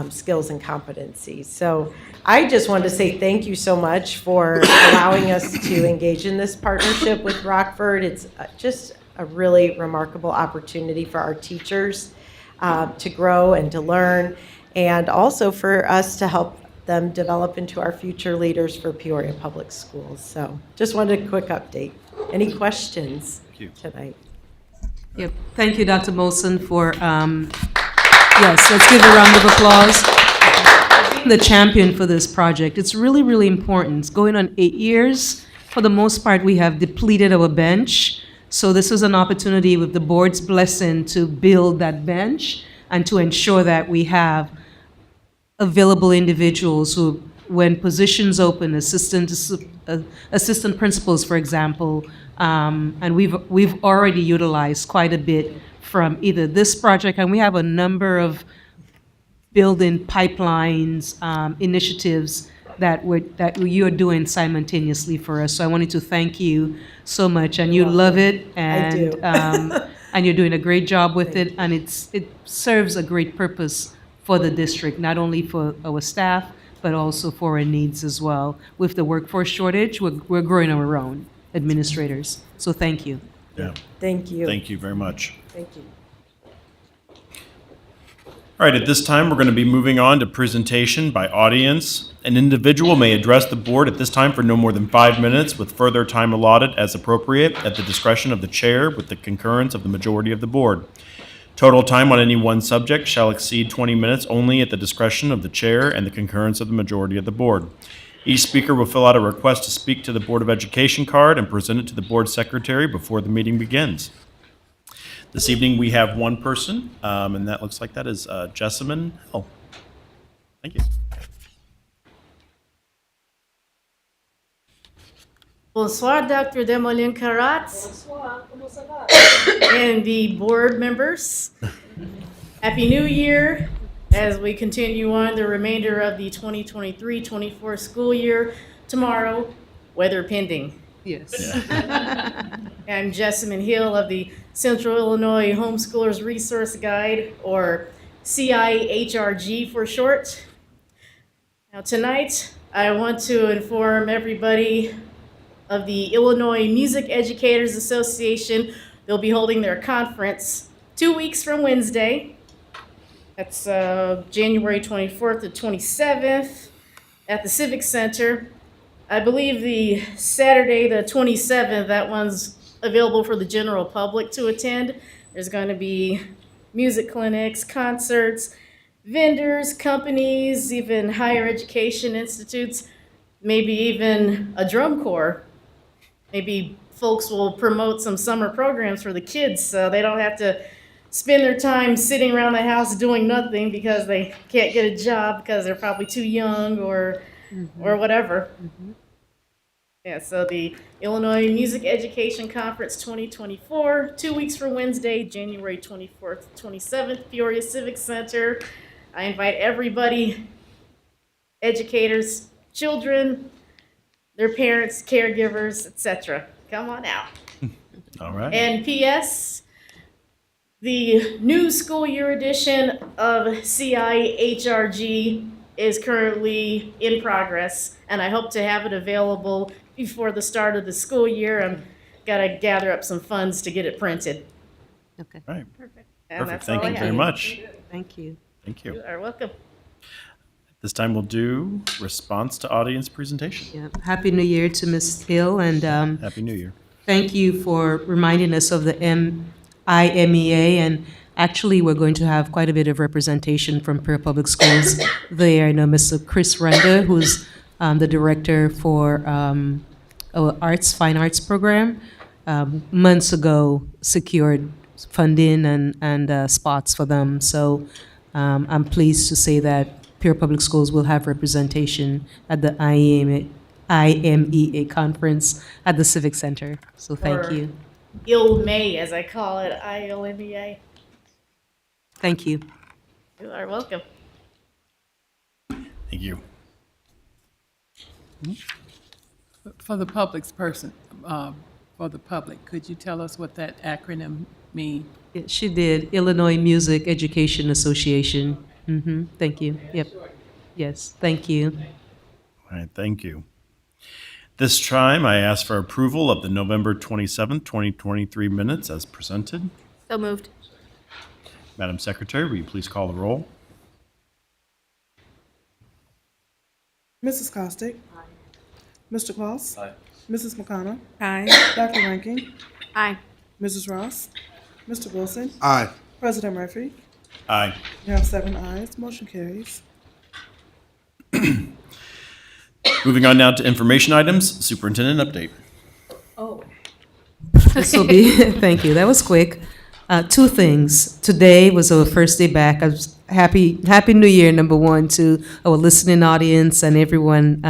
skills and competencies. So I just wanted to say thank you so much for allowing us to engage in this partnership with Rockford. It's just a really remarkable opportunity for our teachers to grow and to learn, and also for us to help them develop into our future leaders for Peoria Public Schools. So just wanted a quick update. Any questions tonight? Yep. Thank you, Dr. Molson, for, yes, let's give a round of applause. Being the champion for this project. It's really, really important. It's going on 8 years. For the most part, we have depleted our bench. So this is an opportunity with the board's blessing to build that bench and to ensure that we have available individuals who, when positions open, assistant principals, for example, and we've already utilized quite a bit from either this project, and we have a number of building pipelines, initiatives that you're doing simultaneously for us. So I wanted to thank you so much, and you love it, and do. and you're doing a great job with it, and it serves a great purpose for the district, not only for our staff, but also for our needs as well. With the workforce shortage, we're growing our own administrators. So thank you. Yeah. Thank you. Thank you very much. Thank you. All right, at this time, we're going to be moving on to presentation by audience. An individual may address the board at this time for no more than 5 minutes, with further time allotted as appropriate at the discretion of the chair with the concurrence of the majority of the board. Total time on any one subject shall exceed 20 minutes only at the discretion of the chair and the concurrence of the majority of the board. Each speaker will fill out a request to speak to the Board of Education card and present it to the board secretary before the meeting begins. This evening, we have one person, and that looks like that is Jessamine Hill. Thank you. Bonsoir, Dr. Demolin Karat. And the board members. Happy New Year as we continue on the remainder of the 2023-24 school year tomorrow, weather pending. Yes. I'm Jessamine Hill of the Central Illinois Homeschoolers Resource Guide, or CIHRG for short. Now tonight, I want to inform everybody of the Illinois Music Educators Association. They'll be holding their conference 2 weeks from Wednesday. That's January 24th to 27th at the Civic Center. I believe the Saturday, the 27th, that one's available for the general public to attend. There's going to be music clinics, concerts, vendors, companies, even higher education institutes, maybe even a drum corps. Maybe folks will promote some summer programs for the kids so they don't have to spend their time sitting around the house doing nothing because they can't get a job because they're probably too young or whatever. Yeah, so the Illinois Music Education Conference 2024, 2 weeks from Wednesday, January 24th, 27th, Peoria Civic Center. I invite everybody, educators, children, their parents, caregivers, etc. Come on out. All right. And P.S., the new school year edition of CIHRG is currently in progress, and I hope to have it available before the start of the school year. I'm gotta gather up some funds to get it printed. Okay. All right. Perfect. Perfect. Thank you very much. Thank you. Thank you. You are welcome. This time we'll do response to audience presentation. Yeah. Happy New Year to Ms. Hill, and Happy New Year. thank you for reminding us of the IMEA, and actually, we're going to have quite a bit of representation from Peoria Public Schools there. I know Mr. Chris Renda, who's the director for our fine arts program, months ago secured funding and spots for them. So I'm pleased to say that Peoria Public Schools will have representation at the IMEA conference at the Civic Center. So thank Or you. ILMA, as I call it, ILMEA. Thank you. You are welcome. Thank you. For the public's person, for the public, could you tell us what that acronym means? Yeah, she did. Illinois Music Education Association. Thank you. Yep. Yes, thank you. All right, thank you. This time, I ask for approval of the November 27th, 2023 minutes as presented. So moved. Madam Secretary, will you please call the roll? Mrs. Costick. Mr. Claus. Aye. Mrs. McConnell. Aye. Dr. Rankin. Aye. Mrs. Ross. Mr. Wilson. Aye. President Murphy. Aye. You have 7 ayes. Motion carries. Moving on now to information items, superintendent update. Oh. This will be, thank you. That was quick. 2 things. Today was our first day back. I was happy New Year, number one, to our listening audience and everyone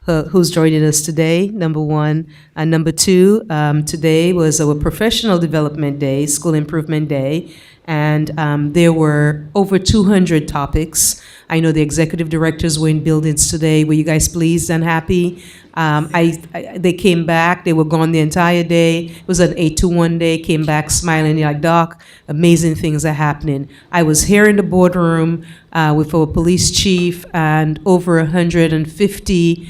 who's joining us today, number one. And number two, today was our professional development day, school improvement day. And there were over 200 topics. I know the executive directors were in buildings today. Were you guys pleased and happy? They came back. They were gone the entire day. It was an 8-to-1 day. Came back smiling like, Doc, amazing things are happening. I was here in the boardroom with our police chief and over 150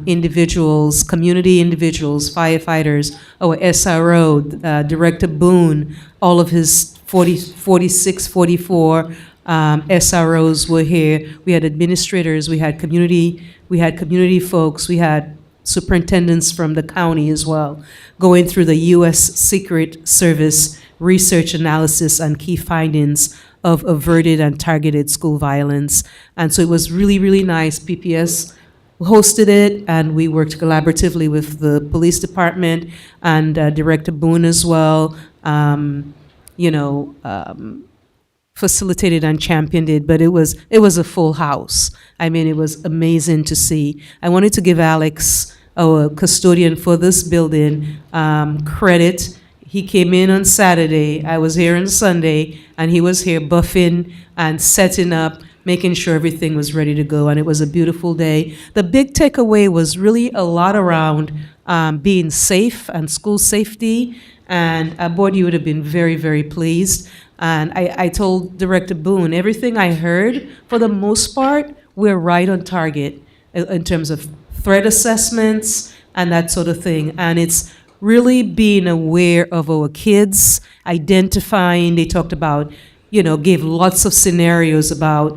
individuals, community individuals, firefighters, our SRO, Director Boone, all of his 46, 44 SROs were here. We had administrators, we had community folks, we had superintendents from the county as well, going through the U.S. Secret Service research analysis and key findings of averted and targeted school violence. And so it was really, really nice. PPS hosted it, and we worked collaboratively with the police department and Director Boone as well. Facilitated and championed it, but it was a full house. I mean, it was amazing to see. I wanted to give Alex, our custodian for this building, credit. He came in on Saturday, I was here on Sunday, and he was here buffing and setting up, making sure everything was ready to go, and it was a beautiful day. The big takeaway was really a lot around being safe and school safety, and board, you would have been very, very pleased. And I told Director Boone, everything I heard, for the most part, we're right on target in terms of threat assessments and that sort of thing. And it's really being aware of our kids, identifying, they talked about, gave lots of scenarios about,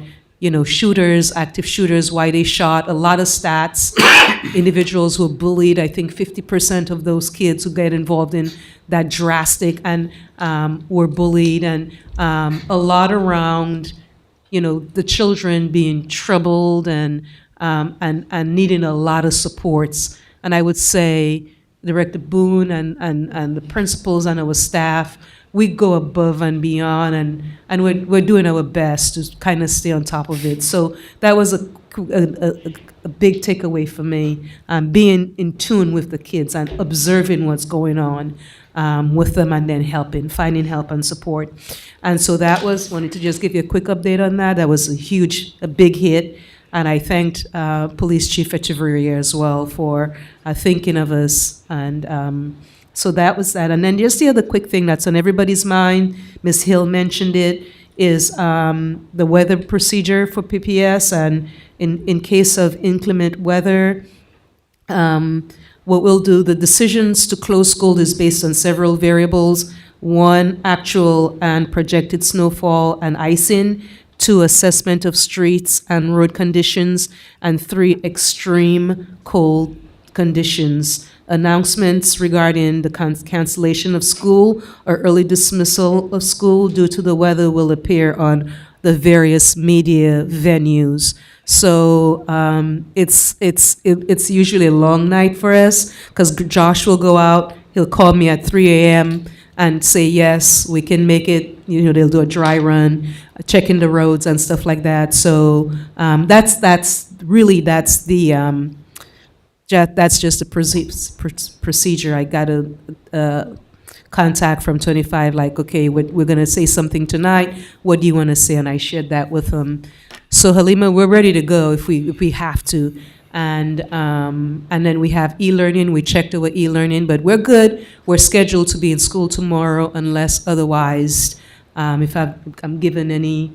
shooters, active shooters, why they shot, a lot of stats, individuals who were bullied. I think 50% of those kids who get involved in that drastic and were bullied, and a lot around, the children being troubled and needing a lot of supports. And I would say Director Boone and the principals and our staff, we go above and beyond, and we're doing our best to kind of stay on top of it. So that was a big takeaway for me, being in tune with the kids and observing what's going on with them, and then finding help and support. And so wanted to just give you a quick update on that. That was a big hit. And I thanked Police Chief Peoria as well for thinking of us. And so that was that. And then just the other quick thing that's on everybody's mind, Ms. Hill mentioned it, is the weather procedure for PPS. And in case of inclement weather, what we'll do, the decisions to close school is based on several variables. 1, actual and projected snowfall and icing. 2, assessment of streets and road conditions. And 3, extreme cold conditions. Announcements regarding the cancellation of school or early dismissal of school due to the weather will appear on the various media venues. So it's usually a long night for us, because Josh will go out, he'll call me at 3 a.m. and say, yes, we can make it. They'll do a dry run, checking the roads and stuff like that. So that's just a procedure. I got a contact from 25, like, okay, we're going to say something tonight. What do you want to say? And I shared that with them. So Halima, we're ready to go if we have to. And then we have e-learning. We checked our e-learning, but we're good. We're scheduled to be in school tomorrow unless otherwise. If I'm given any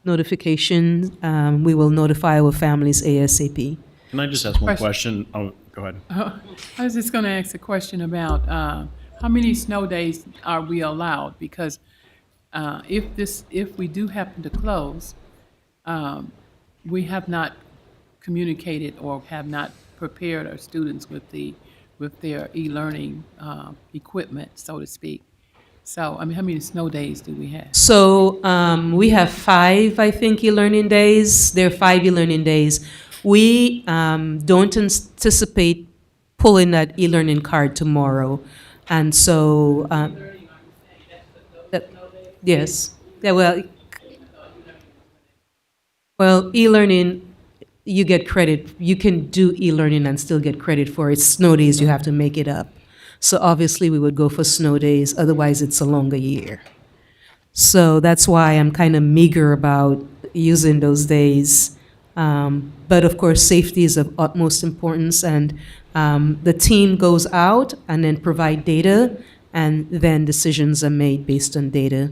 notification, we will notify our families ASAP. Can I just ask one question? Oh, go ahead. I was just going to ask a question about how many snow days are we allowed? Because if we do happen to close, we have not communicated or have not prepared our students with their e-learning equipment, so to speak. So, how many snow days do we have? So we have 5, I think, e-learning days. There are 5 e-learning days. We don't anticipate pulling that e-learning card tomorrow. And so, yes. Yeah, well, e-learning, you get credit. You can do e-learning and still get credit for it. Snow days, you have to make it up. So obviously, we would go for snow days. Otherwise, it's a longer year. So that's why I'm kind of meager about using those days. But of course, safety is of utmost importance, and the team goes out and then provide data, and then decisions are made based on data.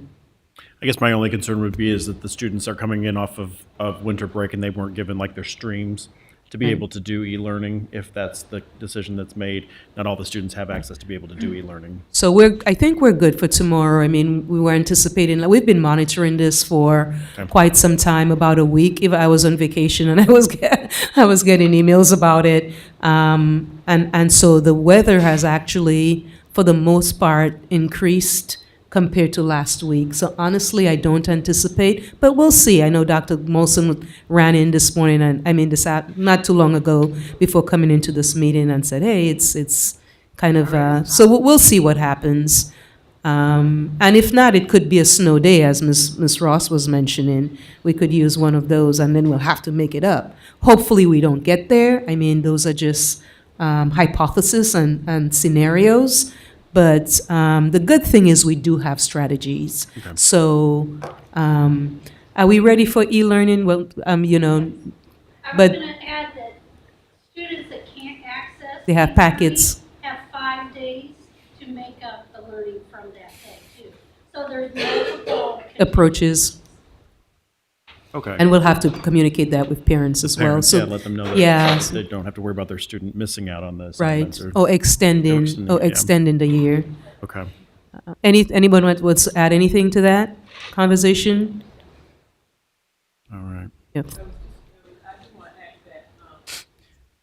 I guess my only concern would be is that the students are coming in off of winter break and they weren't given like their streams to be Right. able to do e-learning. If that's the decision that's made, not all the students have access to be able to do e-learning. So I think we're good for tomorrow. I mean, we were anticipating, like, we've been monitoring this for quite some time, about a week. If I was on vacation and I was getting emails about it. And so the weather has actually, for the most part, increased compared to last week. So honestly, I don't anticipate, but we'll see. I know Dr. Molson ran in this morning, and I mean, not too long ago, before coming into this meeting, and said, hey, it's kind of, so we'll see what happens. And if not, it could be a snow day, as Ms. Ross was mentioning. We could use one of those, and then we'll have to make it up. Hopefully, we don't get there. I mean, those are just hypotheses and scenarios. But the good thing is we do have strategies. Okay. So are we ready for e-learning? Well, you know, but I was going to add that students that can't access they have packets. have 5 days to make up the learning from that day too. So there's multiple Approaches. Okay. And we'll have to communicate that with parents as well. Parents, So yeah, let them know that yeah, they don't have to worry about their student missing out on the right. assignments. Or extending yeah. extending the year. Okay. Anyone want to add anything to that conversation? All right. Yep.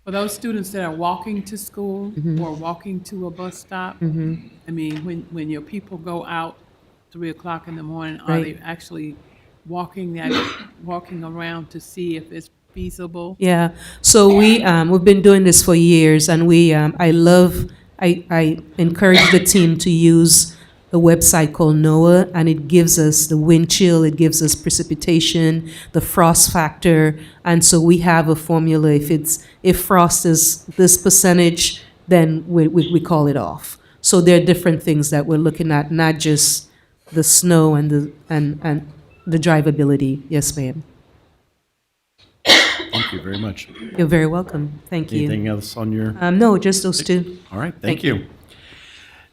For those students that are walking to school Mhm. or walking to a bus stop, Mhm. I mean, when your people go out 3 o'clock in the morning, are Right. they actually walking around to see if it's feasible? Yeah. So we've been doing this for years, and I encourage the team to use a website called NOAA, and it gives us the wind chill, it gives us precipitation, the frost factor, and so we have a formula. If frost is this percentage, then we call it off. So there are different things that we're looking at, not just the snow and the drivability. Yes, ma'am. Thank you very much. You're very welcome. Thank you. Anything else on your? No, just those two. All right, thank you.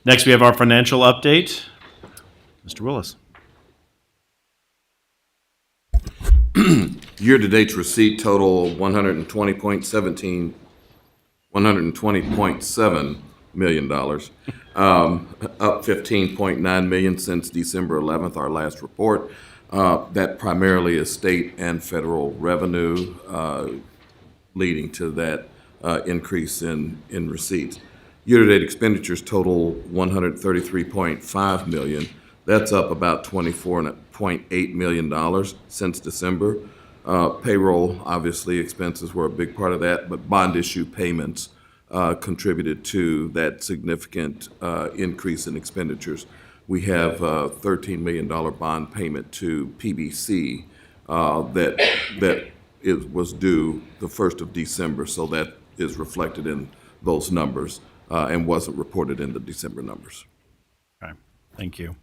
Next, we have our financial update. Mr. Willis. Year-to-date receipt total $120.7 million, up $15.9 million since December 11th, our last report. That primarily is state and federal revenue, leading to that increase in receipts. Year-to-date expenditures total $133.5 million. That's up about $24.8 million since December. Payroll, obviously, expenses were a big part of that, but bond issue payments contributed to that significant increase in expenditures. We have a $13 million bond payment to PBC that was due the 1st of December, so that is reflected in those numbers and wasn't reported in the December numbers. Okay, thank you.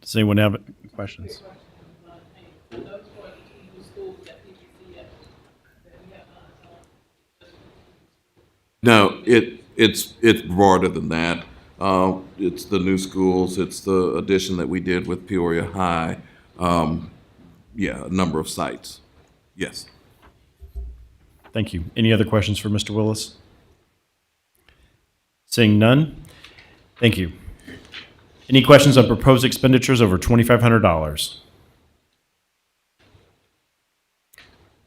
Does anyone have questions? No, it's broader than that. It's the new schools. It's the addition that we did with Peoria High. Yeah, a number of sites. Yes. Thank you. Any other questions for Mr. Willis? Seeing none, thank you. Any questions on proposed expenditures over $2,500?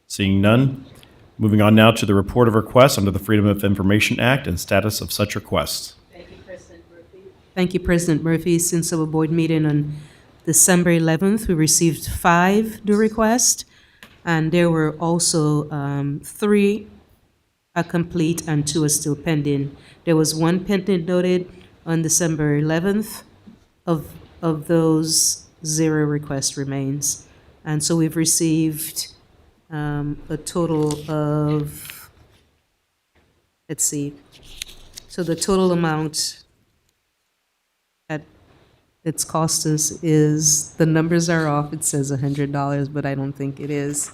Seeing none, moving on now to the report of requests under the Freedom of Information Act and status of such requests. Thank you, President Murphy. Since our board meeting on December 11th, we received 5 new requests, and there were also 3 are complete and 2 are still pending. There was 1 pending noted on December 11th. Of those, 0 request remains. And so we've received a total of, let's see, so the total amount that it's cost us is, the numbers are off. It says $100, but I don't think it is.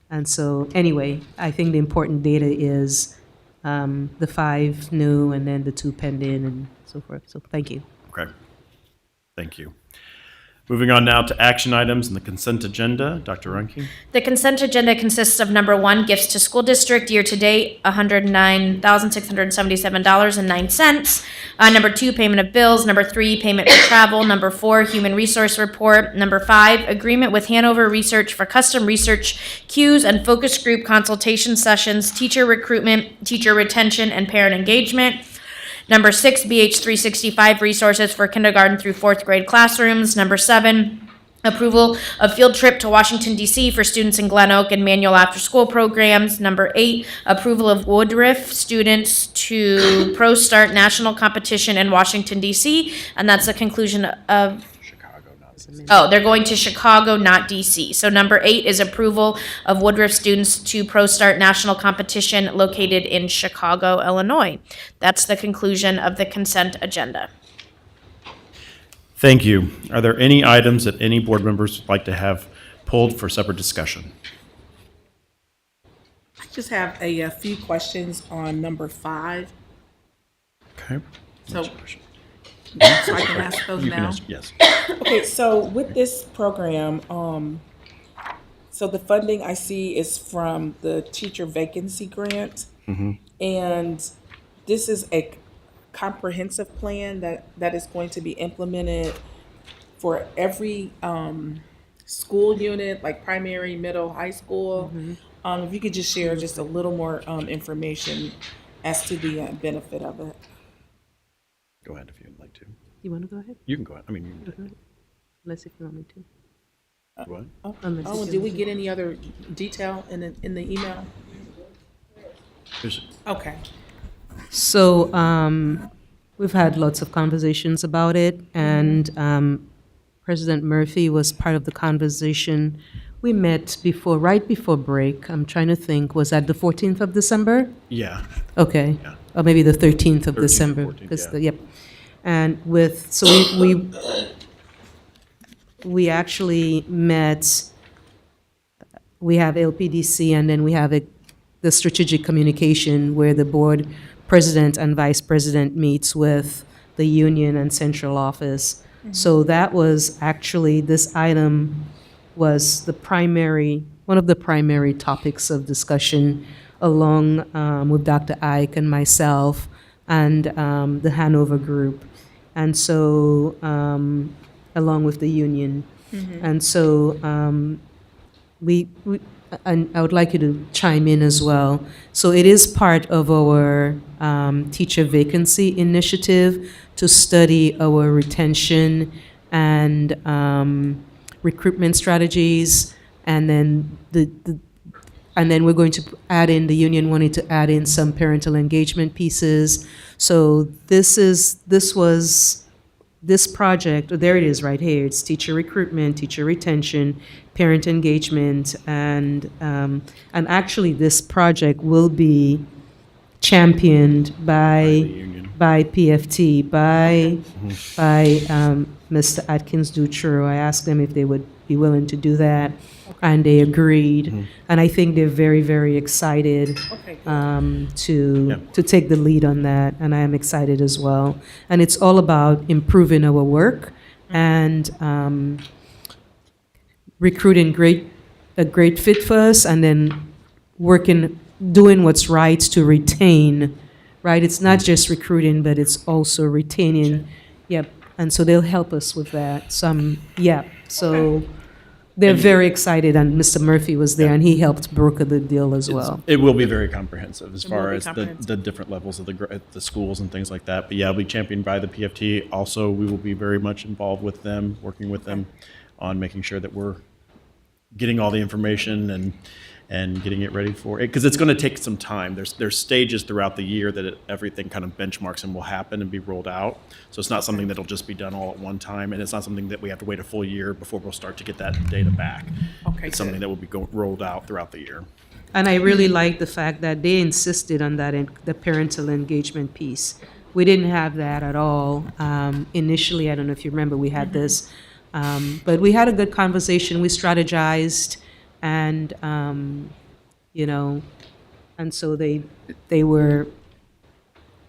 And so, anyway, I think the important data is the 5 new and then the 2 pending and so forth. So thank you. Okay. Thank you. Moving on now to action items and the consent agenda. Dr. Runke? The consent agenda consists of number 1, gifts to school district year-to-date, $109,677.09. Number 2, payment of bills. Number 3, payment for travel. Number 4, human resource report. Number 5, agreement with Hanover Research for custom research queues and focus group consultation sessions, teacher recruitment, teacher retention, and parent engagement. Number 6, BH365 resources for kindergarten through 4th grade classrooms. Number 7, approval of field trip to Washington, D.C. for students in Glen Oak and manual after-school programs. Number 8, approval of Woodruff students to Pro Start national competition in Washington, D.C. And that's the conclusion of... Oh, they're going to Chicago, not DC. So number 8 is approval of Woodruff students to Pro Start national competition located in Chicago, Illinois. That's the conclusion of the consent agenda. Thank you. Are there any items that any board members would like to have pulled for separate discussion? I just have a few questions on number 5. Okay. So I can ask those You can now? ask- yes. Okay, so with this program, so the funding I see is from the teacher vacancy grant. Mhm. And this is a comprehensive plan that is going to be implemented for every school unit, like primary, middle, high school. If you could just share just a little more information as to the benefit of it. Go ahead if you'd like to. You want to go ahead? You can go ahead. I mean, you can. Go ahead. Unless if you want me to. Go ahead. Oh, did we get any other detail in the email? Here's- Okay. So we've had lots of conversations about it, and President Murphy was part of the conversation. We met right before break. I'm trying to think, was that the 14th of December? Yeah. Okay. Yeah. Or maybe the 13th of 13th or December. 14th, 'cause yeah. Yep. And we actually met, we have LPDC, and then we have the strategic communication where the board president and vice president meets with the union and central office. So that was actually, this item was one of the primary topics of discussion along with Dr. Ike and myself and the Hanover group. And so, along with the union. And so, and I would like you to chime in as well. So it is part of our teacher vacancy initiative to study our retention and recruitment strategies, and then and then we're going to add in, the union wanted to add in some parental engagement pieces. So this project, there it is right here, it's teacher recruitment, teacher retention, parent engagement, and actually this project will be championed by PFT, by Mr. Atkins Dutroux. I asked them if they would be willing to do that, and they agreed. And I think they're very, very excited to take the lead on that, and I am excited as well. And it's all about improving our work and recruiting a great fit for us, and then doing what's right to retain, right? It's not just recruiting, but it's also retaining. Yep. And so they'll help us with that. So they're very excited, and Mr. Murphy was there, and he helped broker the deal as well. It will be very comprehensive as It far will be as comprehensive. the different levels of the schools and things like that. But yeah, it'll be championed by the PFT. Also, we will be very much involved with them, working with them on making sure that we're getting all the information and getting it ready for it, because it's going to take some time. There's stages throughout the year that everything kind of benchmarks and will happen and be rolled out. So it's not something that'll just be done all at one time, and it's not something that we have to wait a full year before we'll start to get that data back. Okay, It's something that will be rolled out throughout the year. And I really like the fact that they insisted on that, the parental engagement piece. We didn't have that at all. Initially, I don't know if you remember, we had this, but we had a good conversation. We strategized, and you know, and so they were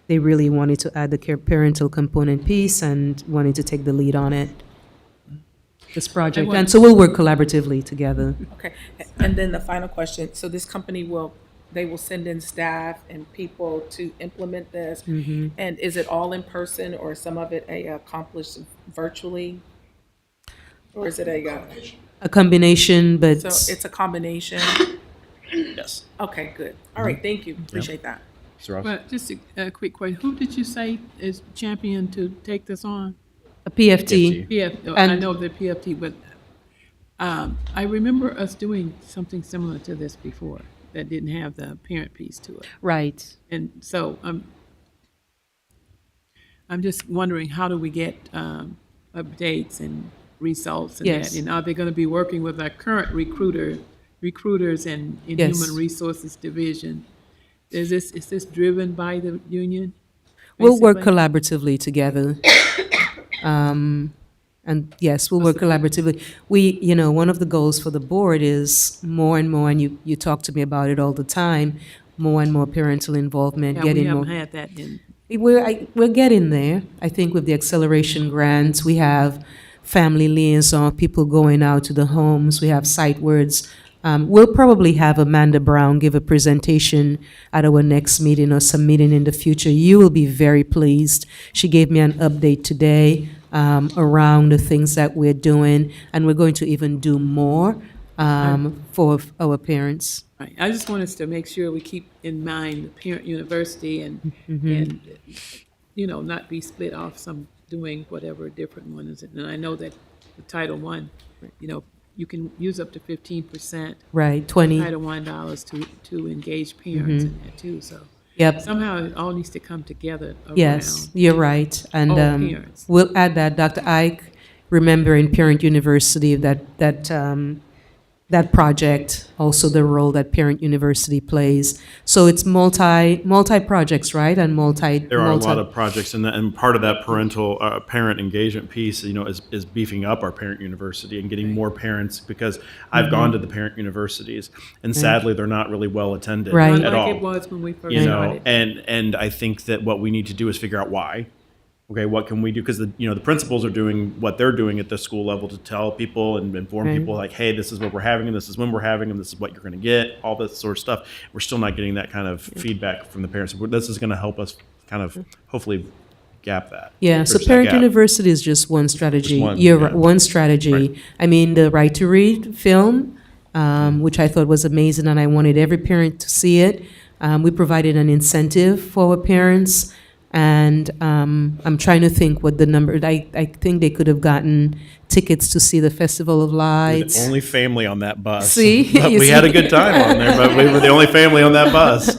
they really wanted to add the parental component piece and wanted to take the lead on it. This project, and so we'll work collaboratively together. Okay, and then the final question, so this company they will send in staff and people to implement this? Mhm. And is it all in person or some of it accomplished virtually? Or is it A combination, but so it's a combination? Yes. Okay, good. All right, thank you, appreciate that. Mr. Ross? But just a quick question. Who did you say is champion to take this on? a PFT. I know the PFT, but I remember us doing something similar to this before that didn't have the parent piece to it. Right. And so I'm just wondering, how do we get updates and results and Yes. that? And are they going to be working with our current recruiters in Yes. Human Resources Division? Is this driven by the union? We'll work basically? collaboratively together. And yes, we'll work collaboratively. One of the goals for the board is more and more, and you talk to me about it all the time, more and more parental involvement, Yeah, getting we haven't more. had that in. We're getting there. I think with the acceleration grants, we have family liaison, people going out to the homes, we have sight words. We'll probably have Amanda Brown give a presentation at our next meeting or some meeting in the future. You will be very pleased. She gave me an update today around the things that we're doing, and we're going to even do more for our parents. Right. I just want us to make sure we keep in mind the parent university and not be split off some doing whatever a different one is. And I know that the Title I, you can use up to 15%. Right, 20. Title I dollars to engage parents in that too. So Yep. somehow it all needs to come together around. Yes, you're right. And all parents. we'll add that. Dr. Ike, remember in Parent University that project, also the role that Parent University plays. So it's multi projects, right? And There are a lot of projects, and part of that parent engagement piece, is beefing up our parent university and getting more parents, because I've gone to the parent universities, and sadly they're not really well attended Right. at Like all. it was when we first started. And I think that what we need to do is figure out why. Okay, what can we do? Because the principals are doing what they're doing at the school level to tell people and inform Right. people, like, hey, this is what we're having, and this is when we're having, and this is what you're going to get, all this sort of stuff. We're still not getting that kind of feedback from the parents. This is going to help us kind of hopefully gap that. Yeah, so bridge that Parent gap. University is just one strategy. Just one, You're yeah. right, one strategy. Right. I mean, the Right to Read film, which I thought was amazing, and I wanted every parent to see it. We provided an incentive for our parents, and I'm trying to think what the number. I think they could have gotten tickets to see the Festival of We were Lights. the only family on that bus. See? But You we had see? a good time on there, but we were the only family on that bus.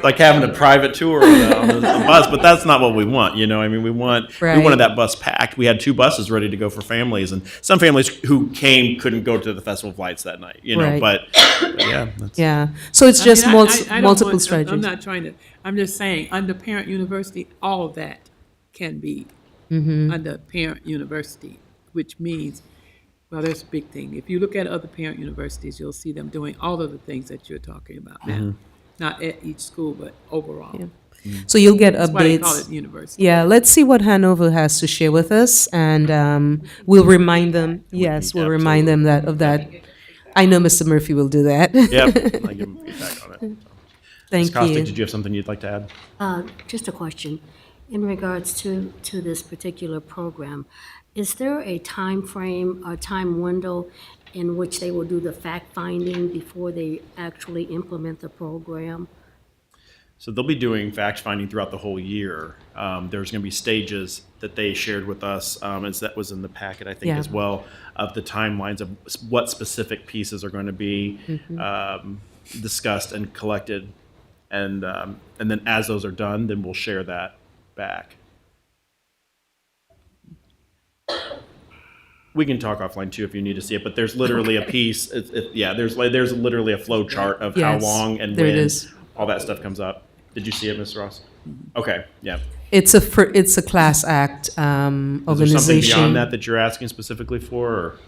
Like having a private tour on the bus, but that's not what we want. We Right. wanted that bus packed. We had 2 buses ready to go for families, and some families who came couldn't go to the Festival of Lights that night. Right. But yeah, that's, Yeah, so it's just I don't multiple want- strategies. I'm not trying to. I'm just saying, under parent university, all of that can be Mm-hmm. under parent university, which means, well, there's a big thing. If you look at other parent universities, you'll see them doing all of the things that you're talking about now. Not at each school, but overall. Yeah. So you'll get That's updates. why they call it university. Yeah, let's see what Hanover has to share with us, and we'll remind them. Yes, we'll remind them of that. I know Mr. Murphy will do that. Yep, I give them feedback on it. Thank Ms. Costick, you. did you have something you'd like to add? Just a question. In regards to this particular program, is there a time frame or time window in which they will do the fact-finding before they actually implement the program? So they'll be doing fact finding throughout the whole year. There's going to be stages that they shared with us, as that was in the packet, I think, Yeah. as well, of the timelines of what specific pieces are going to be discussed and collected, and then as those are done, then we'll share that back. We can talk offline too if you need to see it, but there's literally a piece. There's literally a flow chart of how Yes, long and there it when is. all that stuff comes up. Did you see it, Ms. Ross? Okay, yeah. It's a class act Is there something organization. beyond that that you're asking specifically for? Or?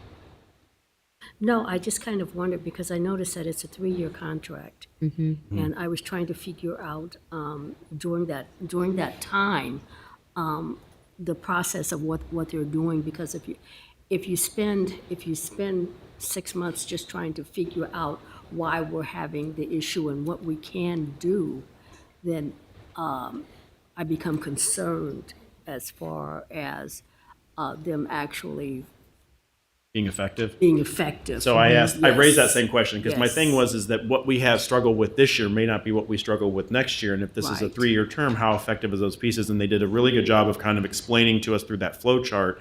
No, I just kind of wondered because I noticed that it's a 3-year contract. And I was trying to figure out during that time the process of what they're doing, because if you spend 6 months just trying to figure out why we're having the issue and what we can do, then I become concerned as far as them actually Being effective? being effective. So I raised that Yes. same question because my Yes. thing is that what we have struggled with this year may not be what we struggle with next year. And if this is a Right. 3-year term, how effective is those pieces? And they did a really good job of kind of explaining to us through that flow chart.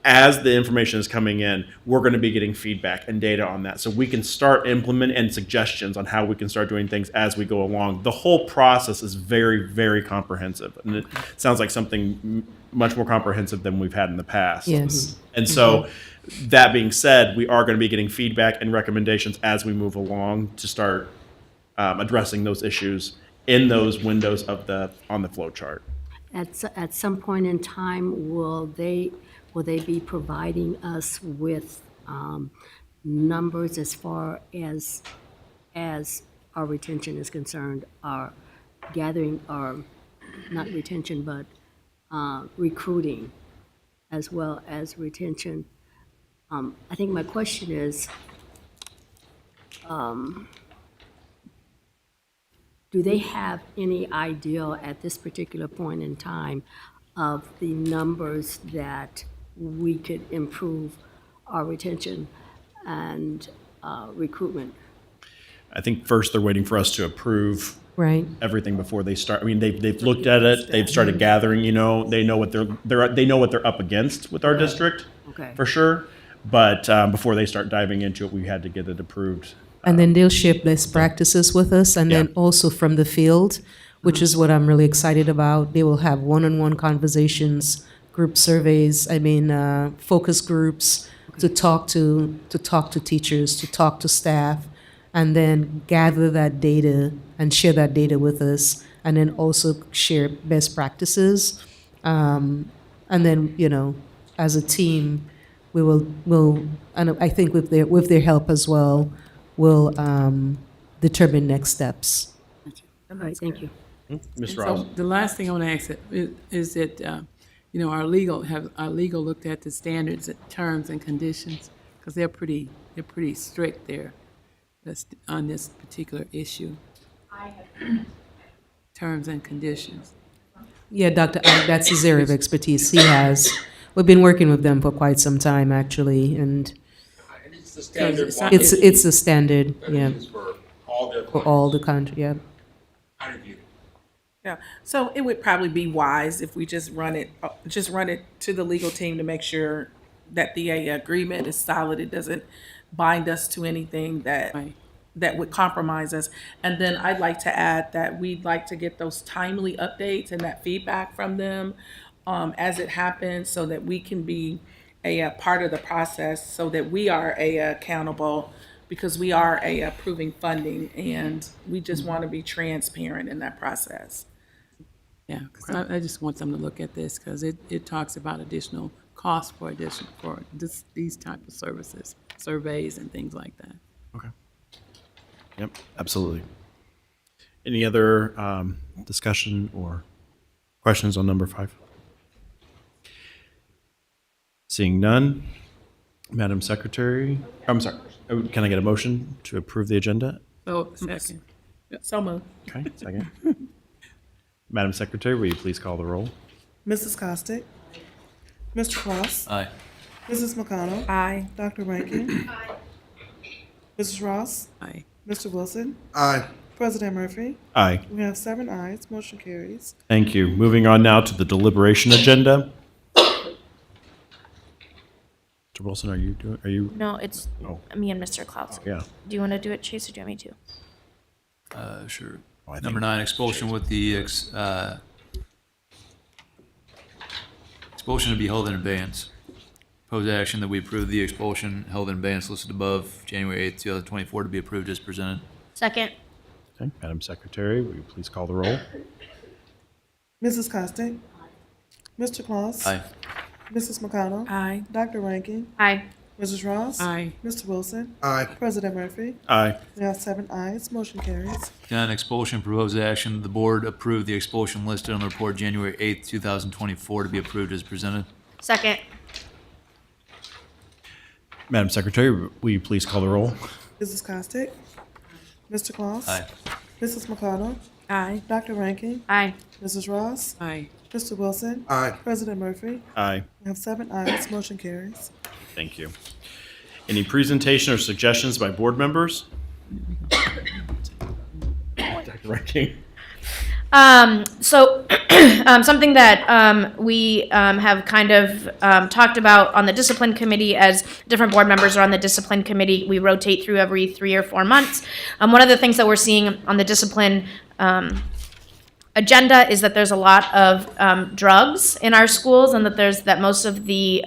As the information is coming in, we're going to be getting feedback and data on that. So we can start implementing and suggestions on how we can start doing things as we go along. The whole process is very, very comprehensive. And it sounds like something much more comprehensive than we've had in the past. Yes. And so that being said, we are going to be getting feedback and recommendations as we move along to start addressing those issues in those windows on the flow chart. At some point in time, will they be providing us with numbers as far as our retention is concerned, our gathering, our, not retention, but recruiting as well as retention? I think my question is, do they have any idea at this particular point in time of the numbers that we could improve our retention and recruitment? I think first they're waiting for us to approve Right. everything before they start. I mean, they've looked at it, they've started gathering. They know what they know what they're up against with our district, Okay. for sure. But before they start diving into it, we had to get it approved. And then they'll share best practices with us, and then Yeah. also from the field, which is what I'm really excited about. They will have one-on-one conversations, group surveys, focus groups to talk to teachers, to talk to staff, and then gather that data and share that data with us, and then also share best practices. And then, as a team, we'll, and I think with their help as well, we'll determine next steps. All right, thank you. Ms. And Ross? so the last thing I want to ask is that, our legal looked at the standards, terms and conditions, because they're pretty strict there on this particular issue. Terms and conditions. Yeah, Dr. Ike, that's his area of expertise. We've been working with them for quite some time, actually, and It's the standard. it's a standard, yeah, For all their for all the country, yeah. I review. Yeah, so it would probably be wise if we just run it to the legal team to make sure that the agreement is solid. It doesn't bind us to anything that would compromise us. And then I'd like to add that we'd like to get those timely updates and that feedback from them as it happens, so that we can be a part of the process, so that we are accountable, because we are approving funding, and we just want to be transparent in that process. Yeah, 'cause I just want them to look at this, because it talks about additional costs for these type of services, surveys and things like that. Okay. Yep, absolutely. Any other discussion or questions on number 5? Seeing none, Madam Secretary, I'm sorry, can I get a motion to approve the agenda? So, second. So moved. Okay, second. Madam Secretary, will you please call the roll? Mrs. Costick? Mr. Cross? Aye. Mrs. McConnell? Aye. Dr. Rankin? Mrs. Ross? Aye. Mr. Wilson? Aye. President Murphy? Aye. We have 7 ayes, motion carries. Thank you. Moving on now to the deliberation agenda. Mr. Wilson, are you? No, it's Oh. me and Mr. Klaus. Yeah. Do you want to do it, Chase, or do you want me to? Sure. Oh, I think- Number 9, expulsion with the expulsion to be held in abeyance. Proposed action that we approve the expulsion held in abeyance listed above, January 8th, 2024, to be approved as presented. Second. Okay, Madam Secretary, will you please call the roll? Mrs. Costick? Mr. Claus? Aye. Mrs. McConnell? Aye. Dr. Rankin? Aye. Mrs. Ross? Aye. Mr. Wilson? Aye. President Murphy? Aye. We have 7 ayes, motion carries. 10, expulsion, proposed action. The board approved the expulsion listed on the report January 8th, 2024 to be approved as presented. Second. Madam Secretary, will you please call the roll? Mrs. Costick? Mr. Claus? Aye. Mrs. McConnell? Aye. Dr. Rankin? Aye. Mrs. Ross? Aye. Mr. Wilson? Aye. President Murphy? Aye. We have 7 ayes, motion carries. Thank you. Any presentation or suggestions by board members? Dr. Rankin. Something that we have kind of talked about on the discipline committee, as different board members are on the discipline committee, we rotate through every 3 or 4 months. One of the things that we're seeing on the discipline agenda is that there's a lot of drugs in our schools, and that most of the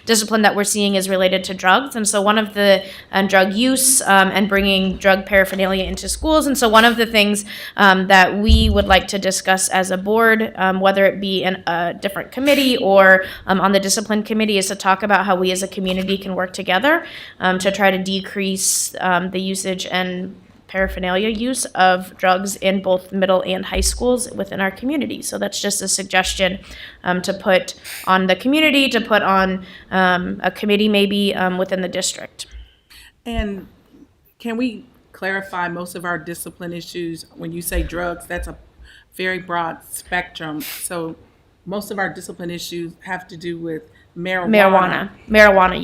discipline that we're seeing is related to drugs. And so one of the drug use and bringing drug paraphernalia into schools. And so one of the things that we would like to discuss as a board, whether it be in a different committee or on the discipline committee, is to talk about how we as a community can work together to try to decrease the usage and paraphernalia use of drugs in both middle and high schools within our community. So that's just a suggestion to put on the community, to put on a committee maybe within the district. And can we clarify most of our discipline issues? When you say drugs, that's a very broad spectrum. So most of our discipline issues have to do with Marijuana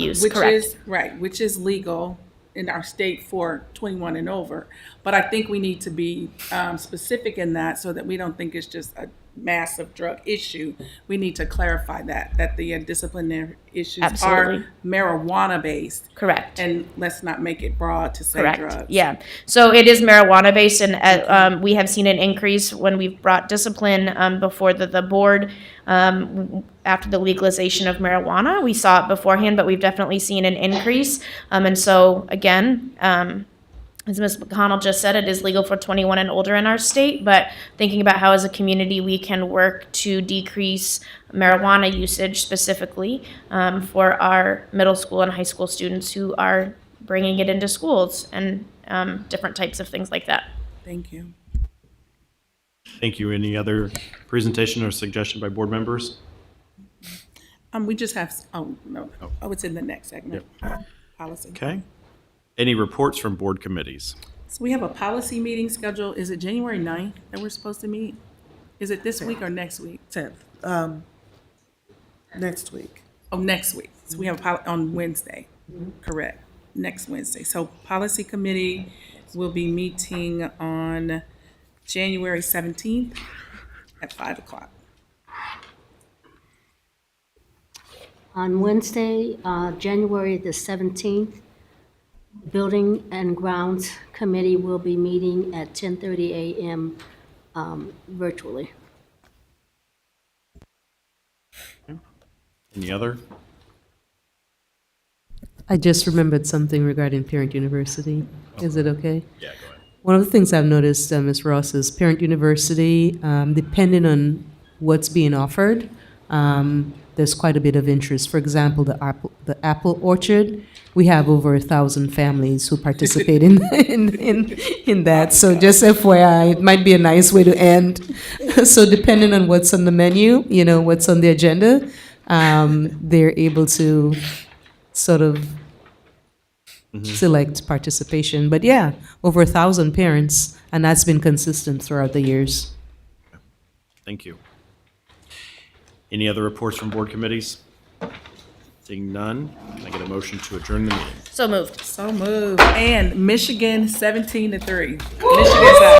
use, correct. Which is legal in our state for 21 and over. But I think we need to be specific in that so that we don't think it's just a massive drug issue. We need to clarify that the disciplinary issues Absolutely. are marijuana based. Correct. And let's not make it broad to say Correct. drugs. Yeah. So it is marijuana based, and we have seen an increase when we've brought discipline before the board after the legalization of marijuana. We saw it beforehand, but we've definitely seen an increase. And so again, as Ms. McConnell just said, it is legal for 21 and older in our state, but thinking about how as a community we can work to decrease marijuana usage specifically for our middle school and high school students who are bringing it into schools and different types of things like that. Thank you. Thank you. Any other presentation or suggestion by board members? We just have, it's in the next segment. Policy. Okay. Any reports from board committees? So we have a policy meeting scheduled. Is it January 9th that we're supposed to meet? Is it this week or next week? 10th. Next week. Oh, next week. So we have on Wednesday. Correct. Next Wednesday. So policy committee will be meeting on January 17th at 5 o'clock. On Wednesday, January the 17th, Building and Grounds Committee will be meeting at 10:30 a.m. Virtually. Any other? I just remembered something regarding Parent University. Is it okay? Yeah, go ahead. One of the things I've noticed, Ms. Ross, is Parent University, depending on what's being offered, there's quite a bit of interest. For example, the apple orchard, we have over 1,000 families who participate in that. So just FYI, it might be a nice way to end. So depending on what's on the menu, what's on the agenda, they're able to sort of select participation. But yeah, over 1,000 parents, and that's been consistent throughout the years. Thank you. Any other reports from board committees? Seeing none, can I get a motion to adjourn the meeting? So moved. So moved. And Michigan 17-3. Michigan's up.